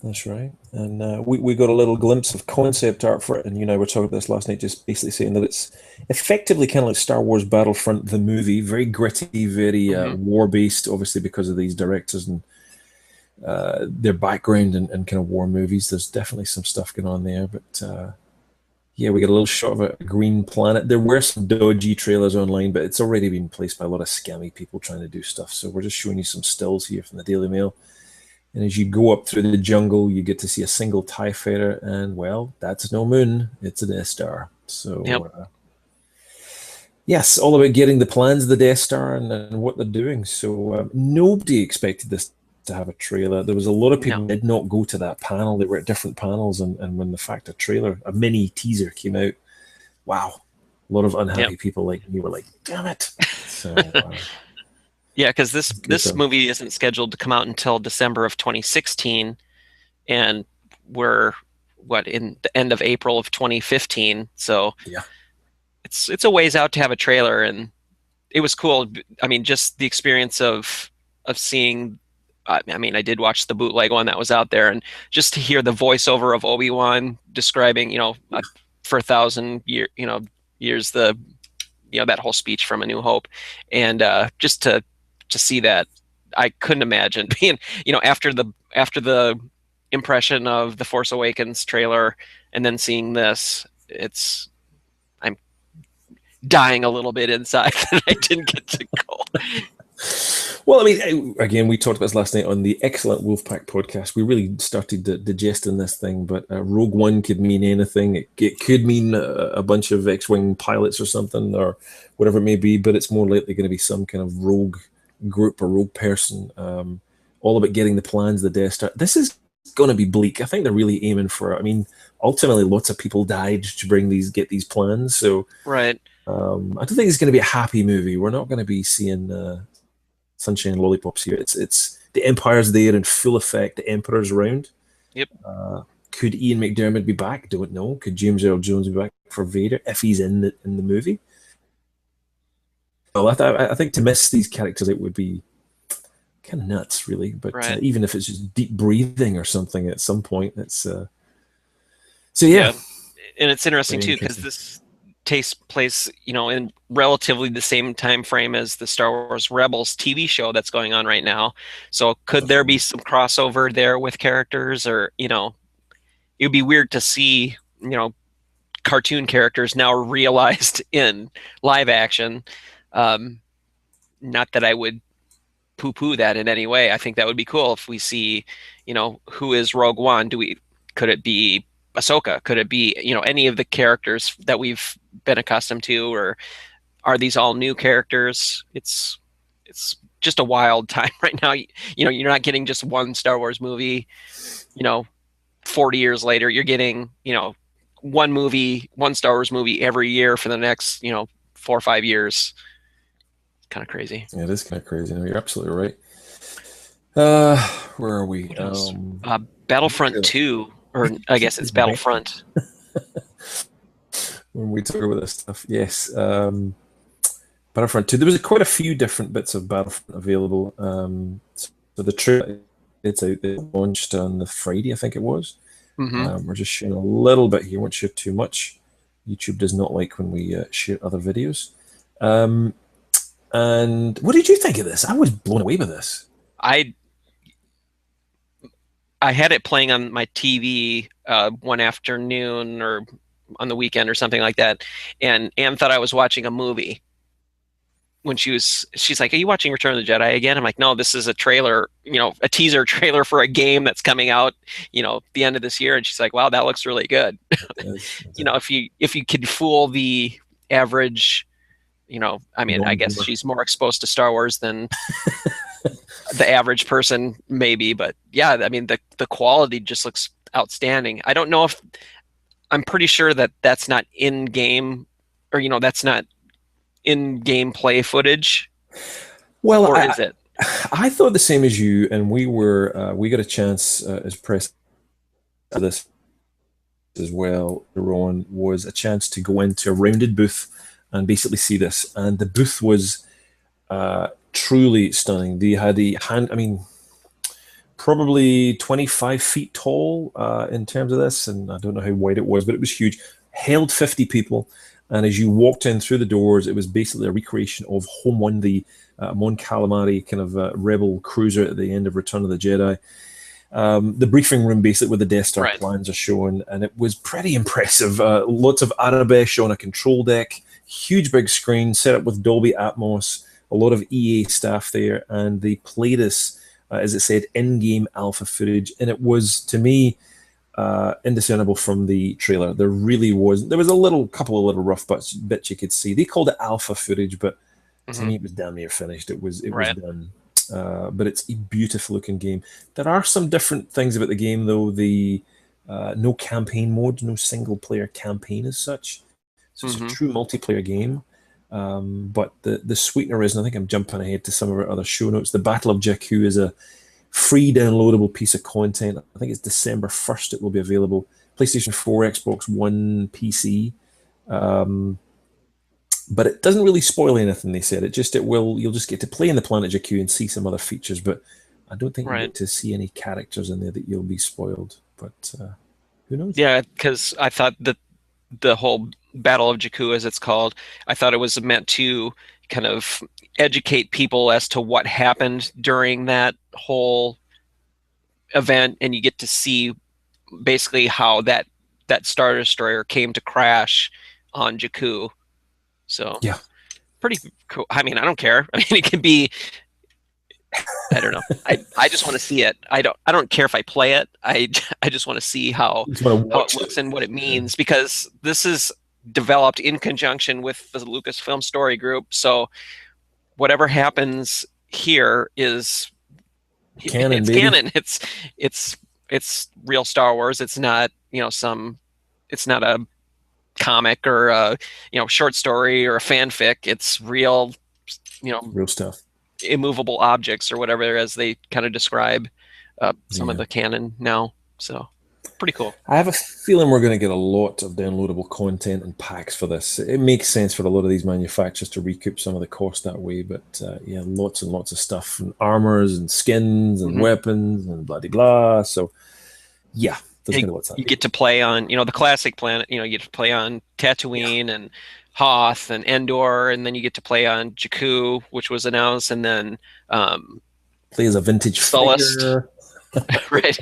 That's right. And we got a little glimpse of concept art for it. And you and I were talking about this last night, just basically saying that it's effectively kind of like Star Wars Battlefront, the movie, very gritty, very war-based, obviously because of these directors and their background and kind of war movies. There's definitely some stuff going on there. But yeah, we got a little shot of a green planet. There were some dodgy trailers online, but it's already been placed by a lot of scammy people trying to do stuff. So we're just showing you some stills here from the Daily Mail. And as you go up through the jungle, you get to see a single TIE fighter, and, well, that's no moon. It's a Death Star. So, yes, all about getting the plans of the Death Star and what they're doing. So nobody expected this to have a trailer. There was a lot of people No. who did not go to that panel. They were at different panels, and when the fact a mini teaser came out, wow, a lot of Yep. unhappy people like me were like, damn it. So Yeah, because this good this stuff. movie isn't scheduled to come out until December of 2016, and we're what in the end of April of 2015. So Yeah. it's a ways out to have a trailer, and it was cool. I mean, just the experience of seeing. I mean, I did watch the bootleg one that was out there, and just to hear the voiceover of Obi-Wan describing, for 1,000 years, that whole speech from A New Hope, and just to see that, I couldn't imagine being, after the impression of the Force Awakens trailer, and then seeing this. I'm dying a little bit inside that I didn't get to go. Well, I mean, again, we talked about this last night on the excellent Wolfpack podcast. We really started digesting this thing, but Rogue One could mean anything. It could mean a bunch of X-Wing pilots or something, or whatever it may be, but it's more likely going to be some kind of rogue group or rogue person, all about getting the plans of the Death Star. This is going to be bleak. I think they're really aiming for it. I mean, ultimately, lots of people died to get these plans, so Right. I don't think it's going to be a happy movie. We're not going to be seeing sunshine and lollipops here. It's the Empire's there in full effect. The Emperor's around. Yep. Could Ian McDiarmid be back? Don't know. Could James Earl Jones be back for Vader if he's in the movie? Well, I think to miss these characters, it would be kind of nuts, really. But Right. even if it's just deep breathing or something at some point, it's so yeah. And it's interesting Very too, because interesting. this takes place, in relatively the same time frame as the Star Wars Rebels TV show that's going on right now. So could there be some crossover there with characters, or it would be weird to see, cartoon characters now realized in live action. Not that I would poo-poo that in any way. I think that would be cool if we see, who is Rogue One? Could it be Ahsoka? Could it be, any of the characters that we've been accustomed to, or are these all new characters? It's just a wild time right now. You're not getting just one Star Wars movie, 40 years later. You're getting, one Star Wars movie every year for the next, 4 or 5 years. Kind of crazy. Yeah, it is kind of crazy. No, you're absolutely right. Where are we? Battlefront 2, or I guess it's Battlefront. When we talk about this stuff, yes. Battlefront 2. There was quite a few different bits of Battlefront available. So the trailer, it's out. It launched on the Friday, I think it was. Mm-hmm. We're just sharing a little bit here. Won't share too much. YouTube does not like when we share other videos. And what did you think of this? I was blown away by this. I had it playing on my TV one afternoon or on the weekend or something like that, and Anne thought I was watching a movie. When she's like, "Are you watching Return of the Jedi again?" I'm like, "No, this is a trailer, a teaser trailer for a game that's coming out, the end of this year." And she's like, "Wow, that looks really good." If you could fool the average, I mean, I guess she's more exposed to Star Wars than the average person, maybe, but yeah, I mean, the quality just looks outstanding. I don't know if I'm pretty sure that that's not in game, or that's not in gameplay footage. Well, or is it? I thought the same as you, and we got a chance as press for this as well. Ron was a chance to go into a rounded booth and basically see this, and the booth was truly stunning. They had probably 25 feet tall in terms of this, and I don't know how wide it was, but it was huge. Held 50 people, and as you walked in through the doors, it was basically a recreation of Home One, the Mon Calamari kind of rebel cruiser at the end of Return of the Jedi. The briefing room, basically, where the Death Star plans are shown, and it was pretty impressive. Lots of Arabesh on a control deck, huge big screen set up with Dolby Atmos, a lot of EA staff there, and they played this, as it said, in-game alpha footage, and it was, to me, indiscernible from the trailer. There really was. There was a couple of little rough bits you could see. They called it alpha footage, but to me, it was damn near finished. It was done. but it's a beautiful looking game. There are some different things about the game, though. The no campaign mode, no single player campaign as such. So it's a true multiplayer game. But the sweetener is, and I think I'm jumping ahead to some of our other show notes, the Battle of Jakku is a free downloadable piece of content. I think it's December 1st it will be available. PlayStation 4, Xbox One, PC. But it doesn't really spoil anything, they said. You'll just get to play in the planet Jakku and see some other features, but I don't think you get to see any characters in there that you'll be spoiled. But who knows? Yeah, because I thought that the whole Battle of Jakku, as it's called, I thought it was meant to kind of educate people as to what happened during that whole event, and you get to see basically how that Star Destroyer came to crash on Jakku. So yeah, pretty cool. I mean, I don't care. I mean, it can be. I don't know. I just want to see it. I don't care if I play it. I just want to see how it looks and what it means, because this is developed in conjunction with the Lucasfilm Story Group. So whatever happens here is canon. It's canon. It's real Star Wars. It's not it's not a comic or a short story or a fanfic. It's real real stuff. Immovable objects or whatever, as they kind of describe some of the canon now. So pretty cool. I have a feeling we're going to get a lot of downloadable content and packs for this. It makes sense for a lot of these manufacturers to recoup some of the cost that way, but yeah, lots and lots of stuff, and armors and skins and weapons and blah blah blah. So yeah, you get to play on the classic planet. You get to play on Tatooine and Hoth and Endor, and then you get to play on Jakku, which was announced, and then play as a vintage figure. Right.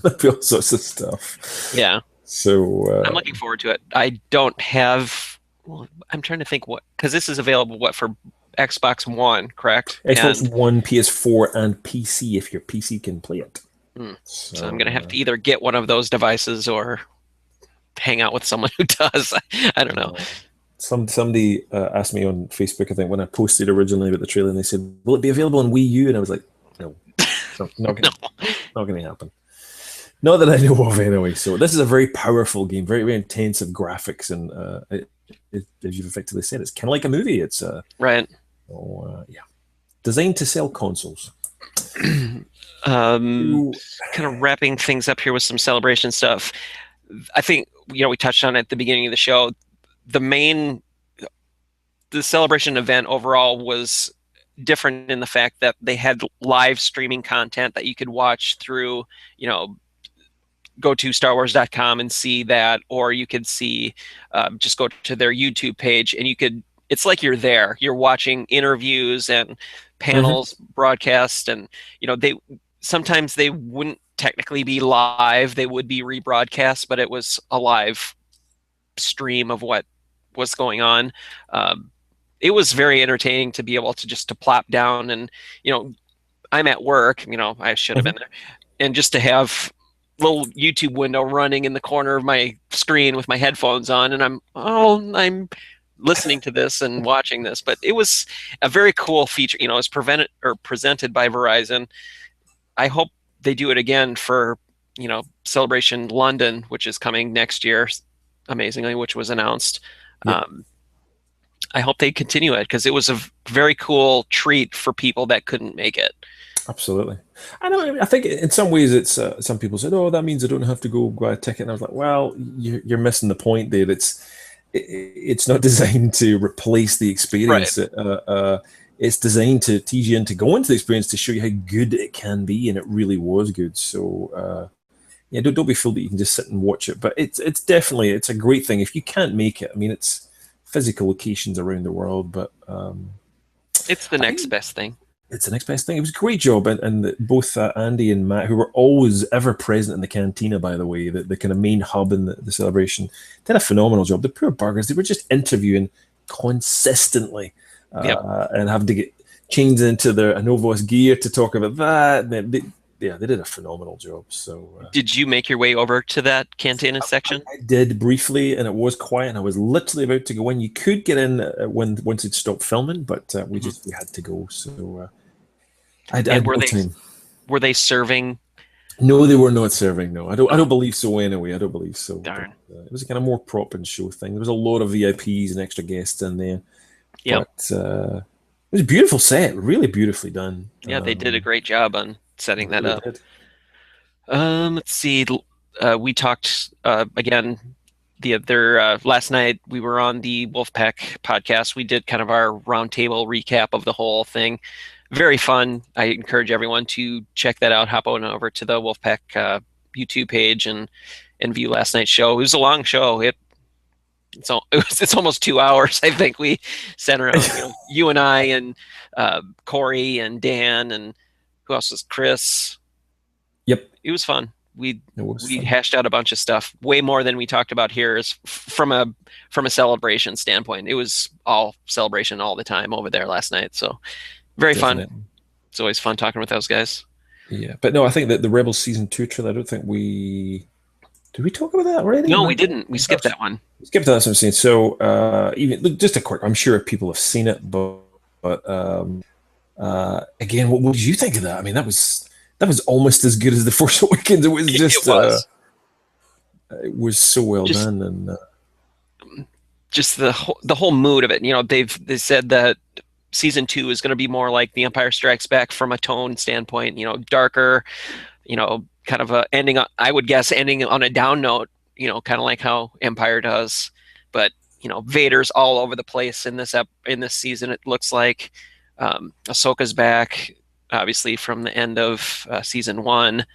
All sorts of stuff. Yeah. So I'm looking forward to it. I don't have. Well, I'm trying to think because this is available for Xbox One, correct? Xbox One, PS4, and PC if your PC can play it. So I'm gonna have to either get one of those devices or hang out with someone who does. I don't know. Somebody asked me on Facebook, I think, when I posted originally about the trailer, and they said, "Will it be available on Wii U?" And I was like, "No, not going to happen. Not that I know of, anyway." So this is a very powerful game, very very intensive graphics, and as you've effectively said, it's kind of like a movie. It's right. Yeah, designed to sell consoles. Kind of wrapping things up here with some celebration stuff. I think we touched on it at the beginning of the show. The celebration event overall was different in the fact that they had live streaming content that you could watch through, go to StarWars.com and see that, or you could see, just go to their YouTube page and it's like you're there. You're watching interviews and panels broadcast, and sometimes they wouldn't technically be live. They would be rebroadcast, but it was a live stream of what was going on. It was very entertaining to be able to plop down and, I'm at work, I should have been there, and just to have little YouTube window running in the corner of my screen with my headphones on, and I'm listening to this and watching this. But it was a very cool feature. It was presented by Verizon. I hope they do it again for, Celebration London, which is coming next year, amazingly, which was announced. Yeah. I hope they continue it, because it was a very cool treat for people that couldn't make it. Absolutely. I think in some ways it's some people said, "Oh, that means I don't have to go buy a ticket." And I was like, "Well, you're missing the point there. It's not designed to replace the experience. Right. It's designed to tease you into going to the experience, to show you how good it can be, and it really was good." So yeah, don't be fooled that you can just sit and watch it. But it's definitely a great thing if you can't make it. I mean, it's physical locations around the world, but it's the next best thing. It's the next best thing. It was a great job, and both Andy and Matt, who were always ever present in the cantina, by the way, the kind of main hub in the celebration, did a phenomenal job. The poor buggers, they were just interviewing consistently, and having to get changed into their Anovos gear to talk about that. They did a phenomenal job. So, did you make your way over to that cantina section? I did briefly, and it was quiet. And I was literally about to go in. You could get in once it stopped filming, but we had to go. So, I And had no time. were they serving? No, they were not serving. No, I don't. I Oh, don't believe so. Anyway, I don't believe so. But darn. it was a kind of more prop and show thing. There was a lot of VIPs and extra guests in there, Yep. but it was a beautiful set, really beautifully done. Yeah, they did a great job on setting that Really up. did. Let's see. We talked again the other last night. We were on the Wolfpack podcast. We did kind of our roundtable recap of the whole thing. Very fun. I encourage everyone to check that out. Hop on over to the Wolfpack YouTube page and view last night's show. It was a long show. It's almost 2 hours. I think we sat around. You and I and Corey and Dan and who else was Chris. Yep, It was fun. it was We fun. hashed out a bunch of stuff, way more than we talked about here. Is from a celebration standpoint. It was all celebration all the time over there last night. So very fun. Definitely. It's always fun talking with those guys. Yeah, but no, I think that the Rebels season 2 trailer. I don't think we did. We talk about that already? No, we didn't. We skipped that one. Skip to that. What I'm saying. So even look, just a quick. I'm sure people have seen it, but again, what did you think of that? I mean, that was almost as good as the Force Awakens. It was It just was it was so well just done, and just the whole mood of it. They said that season 2 is going to be more like The Empire Strikes Back from a tone standpoint. Darker. Kind of a ending. I would guess ending on a down note. Kind of like how Empire does. But Vader's all over the place in this season. It looks like Ahsoka's back, obviously from the end of season 1.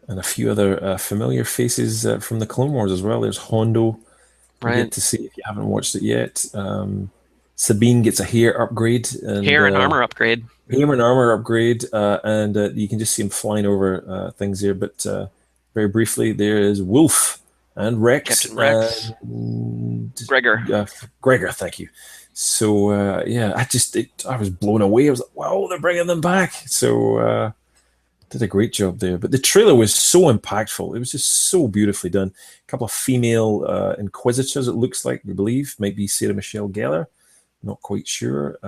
a few other familiar faces from the Clone Wars as well. There's Hondo. We get Right? to see if you haven't watched it yet. Sabine gets a hair upgrade and Hair and armor upgrade. hair and armor upgrade, and you can just see him flying over things here. But very briefly, there is Wolf and Rex Captain Rex. and Gregor. Gregor. Thank you. So yeah, I was blown away. I was like, wow, they're bringing them back. So did a great job there. But the trailer was so impactful. It was just so beautifully done. A couple of female inquisitors, it looks like, we believe, might be Sarah Michelle Gellar. Not quite sure.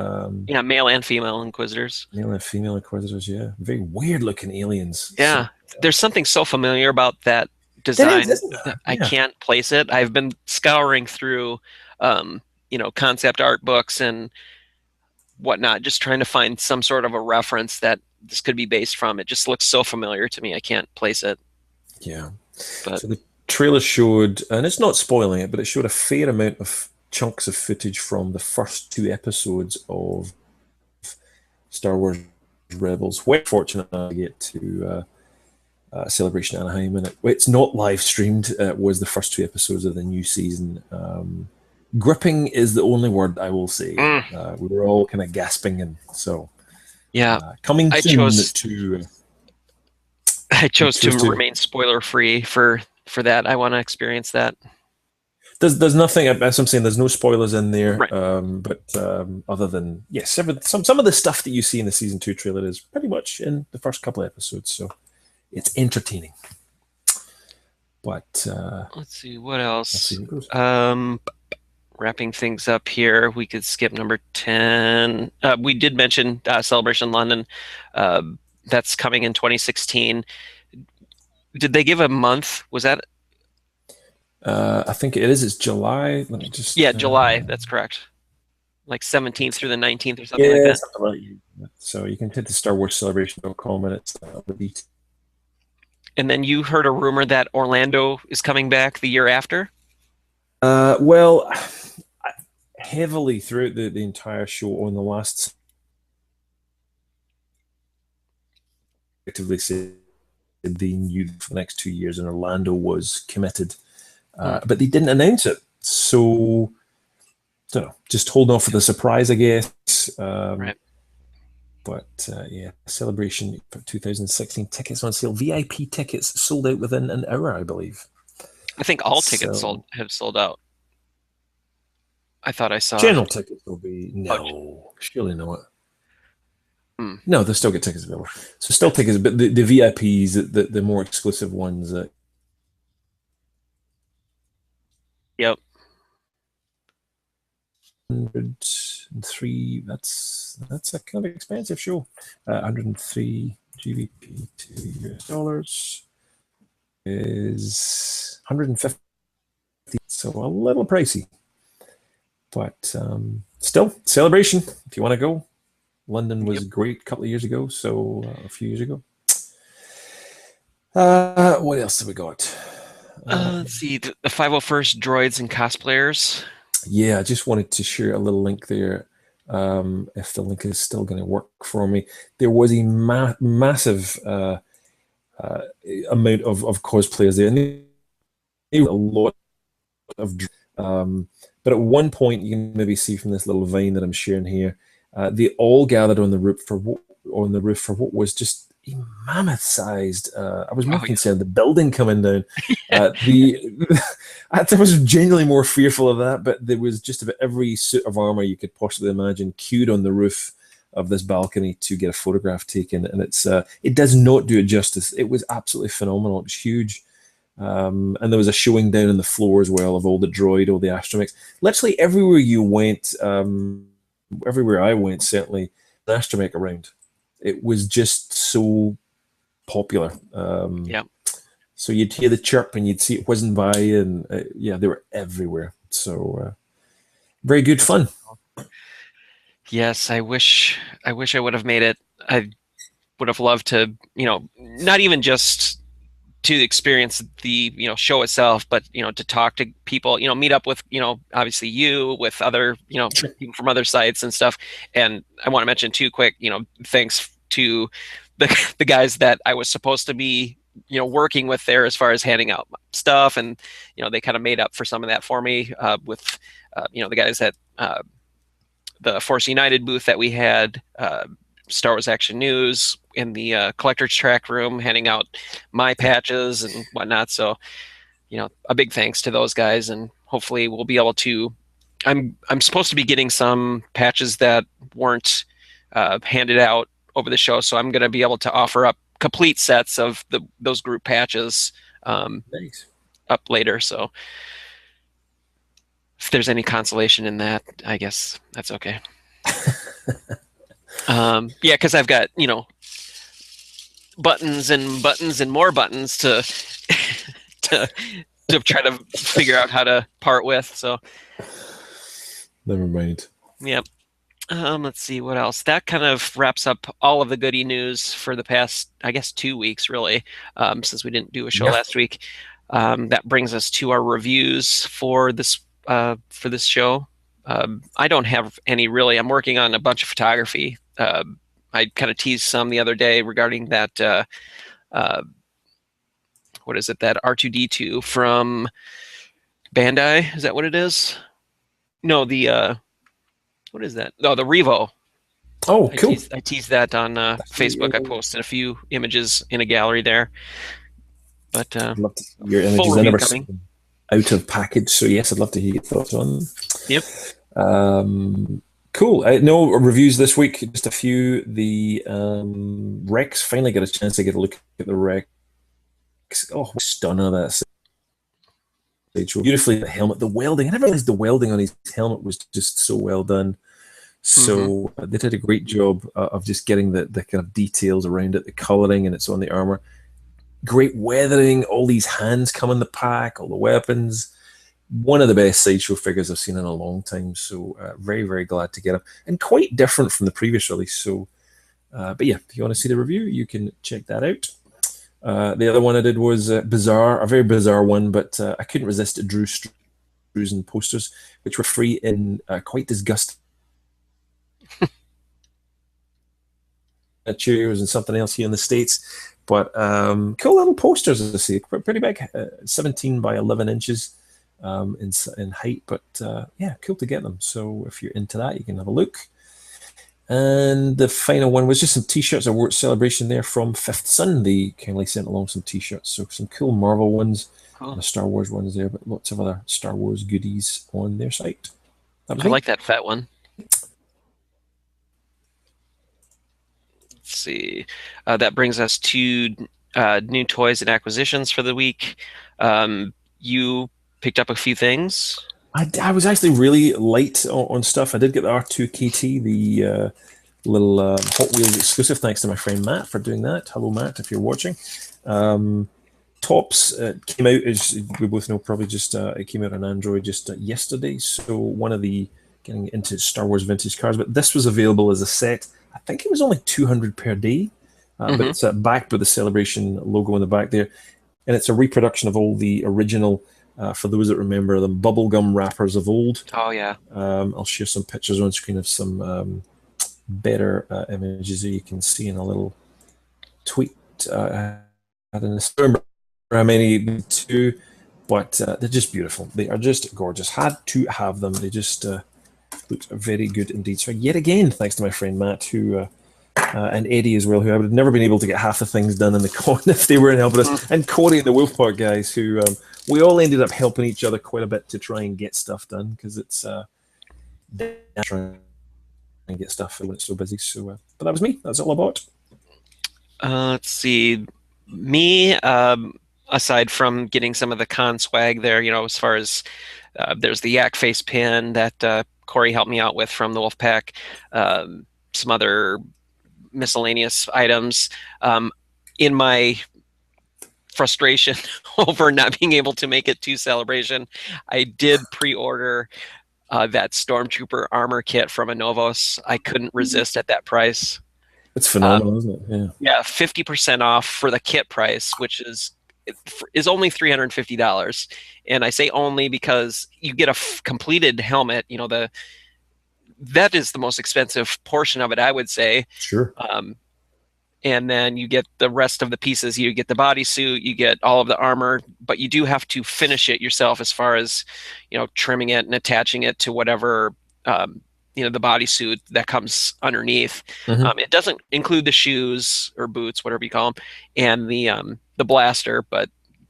Yeah, male and female Inquisitors. Male and female inquisitors, yeah. Very weird looking aliens. Yeah, there's something so familiar about that There is, design isn't that there? I Yeah. can't place it. I've been scouring through, concept art books and whatnot, just trying to find some sort of a reference that this could be based from. It just looks so familiar to me. I can't place it. Yeah. But So the trailer showed, and it's not spoiling it, but it showed a fair amount of chunks of footage from the first 2 episodes of Star Wars Rebels. We're fortunate to get to Celebration Anaheim, and it's not live streamed. It was the first 2 episodes of the new season. Gripping is the only word I will say. We were all kind of gasping, and so yeah, coming I soon chose to. I chose to Chose to- remain spoiler free for that. I want to experience that. There's nothing, as I'm saying, there's no spoilers in there. Right. But other than yes, some of the stuff that you see in the season 2 trailer is pretty much in the first couple of episodes, so it's entertaining. But Let's see what let's else. see what goes. Wrapping things up here, we could skip number 10. We did mention Celebration London. That's coming in 2016. Did they give a month? Was that? I think it is. It's July. Let me just. Yeah, July. That's correct. Like 17th through the 19th or something like Yeah, that. something like that. So you can head to StarWarsCelebration.com and it's the details. And then you heard a rumor that Orlando is coming back the year after. Well, heavily throughout the entire show on the last, effectively said they knew for the next 2 years and Orlando was committed, but they didn't announce it. So, just hold off for the surprise, I guess. Right. But yeah, Celebration for 2016 tickets on sale. VIP tickets sold out within an hour, I believe. I think all tickets have sold out. I thought I saw General tickets will be surely not. No, they still get tickets available. So still tickets, but the VIPs, the more exclusive ones. Yep. 100 103. That's a kind of expensive show. 103 GBP to US dollars is 150. So a little pricey, but still celebration. If you want to go, London was great a couple of years ago. So a few years ago. What else have we got? Let's see, the 501st Droids and Cosplayers. Yeah, I just wanted to share a little link there. If the link is still going to work for me, there was a massive amount of cosplayers there, and they were a lot of. But at one point, you can maybe see from this little vine that I'm sharing here, they all gathered on the roof for what was just a mammoth-sized. I was more concerned the building coming down. I was genuinely more fearful of that, but there was just about every suit of armor you could possibly imagine queued on the roof of this balcony to get a photograph taken, and it does not do it justice. It was absolutely phenomenal. It was huge. And there was a showing down on the floor as well of all the droid, all the astromechs. Literally everywhere you went, everywhere I went, certainly, an astromech around. It was just so popular. Yeah. So you'd hear the chirp and you'd see it whizzing by, and yeah, they were everywhere. So very good fun. Yes, I wish I would have made it. I would have loved to, not even just to experience the show itself, but to talk to people, meet up with obviously you, with other people from other sites and stuff. And I want to mention too quick, thanks to the guys that I was supposed to be working with there as far as handing out stuff, and they kind of made up for some of that for me with the guys at the Force United booth that we had, Star Wars Action News, in the collector's track room, handing out my patches and whatnot. So, a big thanks to those guys, and hopefully we'll be able to. I'm supposed to be getting some patches that weren't handed out over the show, so I'm going to be able to offer up complete sets of those group patches up later. So, if there's any consolation in that, I guess that's okay. Yeah, because I've got buttons and more buttons to to try to figure out how to part with. So never mind. Yep. Let's see what else. That kind of wraps up all of the goodie news for the past, I guess, 2 weeks, really, since we didn't do a show last week. That brings us to our reviews for this show. I don't have any really. I'm working on a bunch of photography. I kind of teased some the other day regarding that. What is it? That R2D2 from Bandai? Is that what it is? No, the what is that? Oh, the Revo. Oh, cool. I teased that on Facebook. I posted a few images in a gallery there. But I'd love to see your images. I never coming out of package, so yes, I'd love to hear your thoughts on them. Yep. Cool. No reviews this week, just a few. The Rex, finally got a chance to get a look at the Rex. Oh, stunner that. Beautifully, the helmet, the welding. I never realized the welding on his helmet was just so well done. So they did a great job of just getting the kind of details around it, the coloring, and it's on the armor. Great weathering, all these hands come in the pack, all the weapons. One of the best Sideshow figures I've seen in a long time. So very, very glad to get them. And quite different from the previous release. So, but yeah, if you want to see the review, you can check that out. The other one I did was bizarre, a very bizarre one, but I couldn't resist it. Drew Strews and posters, which were free in quite disgusting Cheerios and something else here in the States. But cool little posters, as I see. Pretty big, 17 by 11 inches in height. But yeah, cool to get them. So if you're into that, you can have a look. And the final one was just some T-shirts. I wore at Celebration there from Fifth Sun. They kindly sent along some T-shirts. So some cool Marvel ones, and the Star Wars ones there, but lots of other Star Wars goodies on their site. I like that fat one. Let's see. That brings us to new toys and acquisitions for the week. You picked up a few things. I was actually really light on stuff. I did get the R2KT, the little Hot Wheels exclusive. Thanks to my friend Matt for doing that. Hello, Matt, if you're watching. Tops came out, as we both know, probably just it came out on Android just yesterday. So one of the getting into Star Wars vintage cars, but this was available as a set. I think it was only 200 per day, but it's backed with the Celebration logo on the back there, and it's a reproduction of all the original. For those that remember them, bubblegum wrappers of old. Oh yeah. I'll share some pictures on screen of some better images that you can see in a little tweet. I don't remember how many two, but they're just beautiful. They are just gorgeous. Had to have them. They just looked very good indeed. So yet again, thanks to my friend Matt, who and Eddie as well, who I would have never been able to get half the things done in the con if they weren't helping us, and Corey and the Wolfpark guys, who we all ended up helping each other quite a bit to try and get stuff done, because it's trying and get stuff when it's so busy. So, but that was me. That's all I bought. Let's see. Me, aside from getting some of the con swag there, as far as there's the Yakface pin that Corey helped me out with from the Wolfpack, some other miscellaneous items. In my frustration over not being able to make it to Celebration, I did pre-order that Stormtrooper armor kit from Anovos. I couldn't resist at that price. It's phenomenal, isn't it? Yeah. Yeah, 50% off for the kit price, which is only $350. And I say only because you get a completed helmet. That is the most expensive portion of it, I would say. Sure. And then you get the rest of the pieces. You get the bodysuit, you get all of the armor, but you do have to finish it yourself as far as, trimming it and attaching it to whatever, the bodysuit that comes underneath. It doesn't include the shoes or boots, whatever you call them, and the blaster, but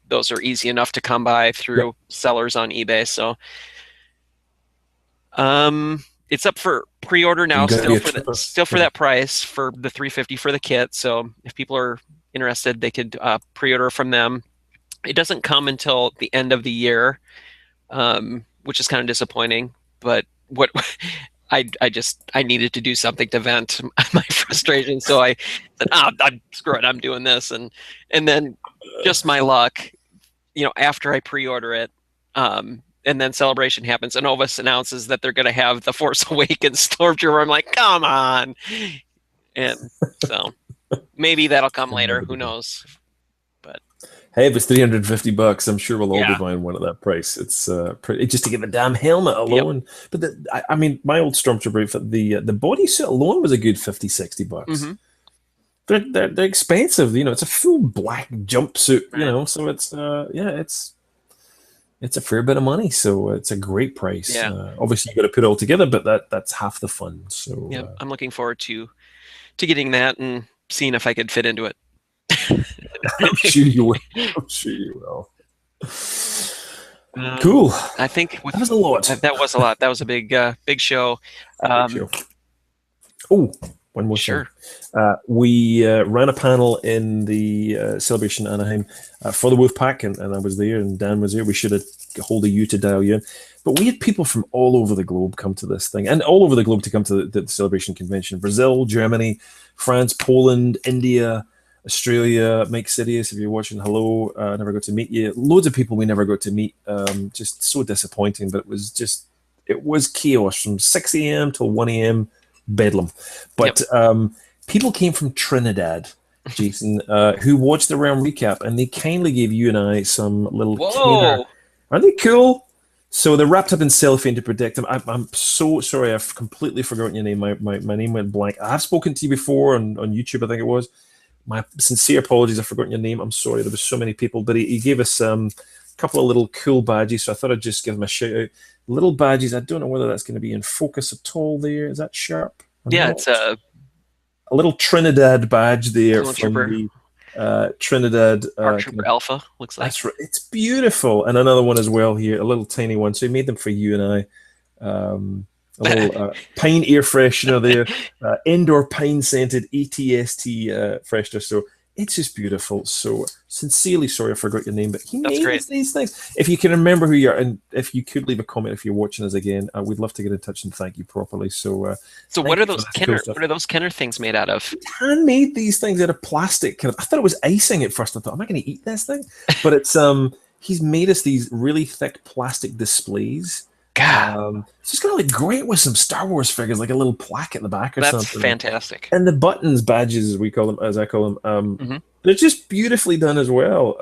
those are easy enough to come by through sellers on eBay. So, it's up for pre-order now, still for that price, for the $350 for the kit. So if people are interested, they could pre-order from them. It doesn't come until the end of the year, which is kind of disappointing. But what I needed to do something to vent my frustration, so I said, screw it, I'm doing this, and then just my luck, after I pre-order it. And then Celebration happens, and Anovos announces that they're going to have the Force Awakens Stormtrooper. I'm like, come on. And so maybe that'll come later. Who knows? But hey, if it's $350, I'm sure we'll all be buying one at that price. It's pretty, just to get the damn helmet alone. Yep. But I mean, my old Stormtrooper, the bodysuit alone was a good $50-$60. They're expensive. It's a full black jumpsuit. So it's it's a fair bit of money, so it's a great price. Yeah. Obviously, you got to put it all together, but that's half the fun. So yeah, I'm looking forward to getting that and seeing if I could fit into it. I'm sure you will. I'm sure you will. Cool. I think that was a lot. That was a lot. That was a big show. Oh, one more thing. We ran a panel in the Celebration Anaheim for the Wolfpack, and I was there, and Dan was there. We should have got hold of you to dial you in. But we had people from all over the globe come to this thing, and all over the globe to come to the Celebration convention. Brazil, Germany, France, Poland, India, Australia, Mike Sidious, if you're watching, hello. I never got to meet you. Loads of people we never got to meet. Just so disappointing, but it was chaos from 6 a.m. till 1 a.m. bedlam. But people came from Trinidad, Jason, who watched the round recap, and they kindly gave you and I some little Kenner. Aren't they cool? So they're wrapped up in cellophane to protect them. I'm so sorry, I've completely forgotten your name. My name went blank. I have spoken to you before on YouTube, I think it was. My sincere apologies, I've forgotten your name. I'm sorry, there was so many people. But he gave us a couple of little cool badges, so I thought I'd just give him a shout out. Little badges, I don't know whether that's going to be in focus at all there. Is that sharp? Yeah, it's a little Trinidad badge there from the Trinidad Trooper Alpha, looks like. That's right. It's beautiful. And another one as well here, a little tiny one. So he made them for you and I. A little pine air freshener there, indoor pine scented ETST freshener. So It's just beautiful. So sincerely sorry I forgot your name, but he That's made great. us these things. If you can remember who you are, and if you could leave a comment if you're watching us again, we'd love to get in touch and thank you properly. So So thank what are you for those this cool Kenner? stuff. What are those Kenner things made out of? Handmade these things out of plastic. Kind of, I thought it was icing at first. I thought, am I going to eat this thing? But it's he's made us these really thick plastic displays. God, It's just kind of like great with some Star Wars figures, like a little plaque at the back or that's something. fantastic. And the buttons, badges, as we call them, as I call them, Hmm. they're just beautifully done as well.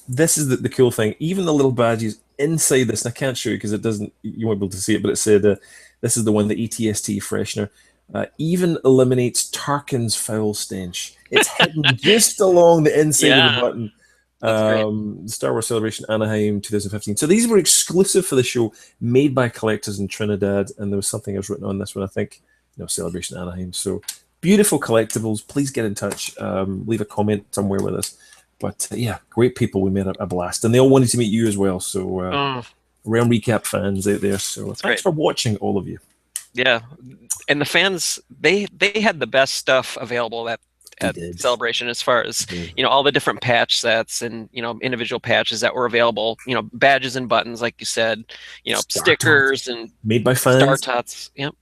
This is the cool thing. Even the little badges inside this, and I can't show you because it doesn't, you won't be able to see it, but it said, this is the one, the ETST freshener, even eliminates Tarkin's foul stench. It's hidden just along the inside of the Yeah, button. that's great. Star Wars Celebration Anaheim 2015. So these were exclusive for the show, made by collectors in Trinidad, and there was something else written on this one, I think, Celebration Anaheim. So beautiful collectibles. Please get in touch. Leave a comment somewhere with us. But yeah, great people. We made a blast, and they all wanted to meet you as well. So Oh, Realm Recap fans out there. So that's thanks great. for watching, all of you. Yeah, and the fans they had the best stuff available They at did. Celebration as far as They did. all the different patch sets and individual patches that were available. Badges and buttons, like you said. Star Tots Stickers and made by star fans. tots. Yep,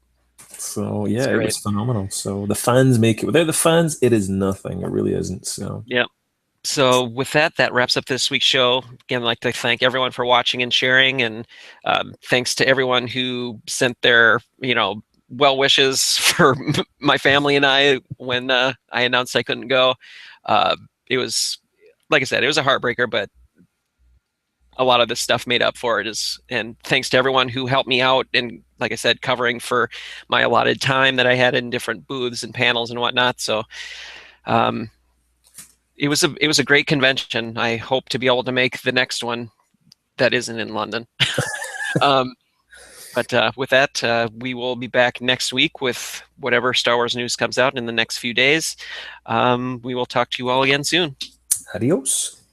So it's yeah, it great. was phenomenal. So the fans make it. Without the fans, it is nothing. It really isn't. So Yep. So with that, that wraps up this week's show. Again, I'd like to thank everyone for watching and sharing, and thanks to everyone who sent their, well wishes for my family and I when I announced I couldn't go. It was, like I said, it was a heartbreaker, but a lot of this stuff made up for it. And thanks to everyone who helped me out, and like I said, covering for my allotted time that I had in different booths and panels and whatnot. So. Um, it was a great convention. I hope to be able to make the next one that isn't in London. um, but with that, we will be back next week with whatever Star Wars news comes out in the next few days. We will talk to you all again soon. adios.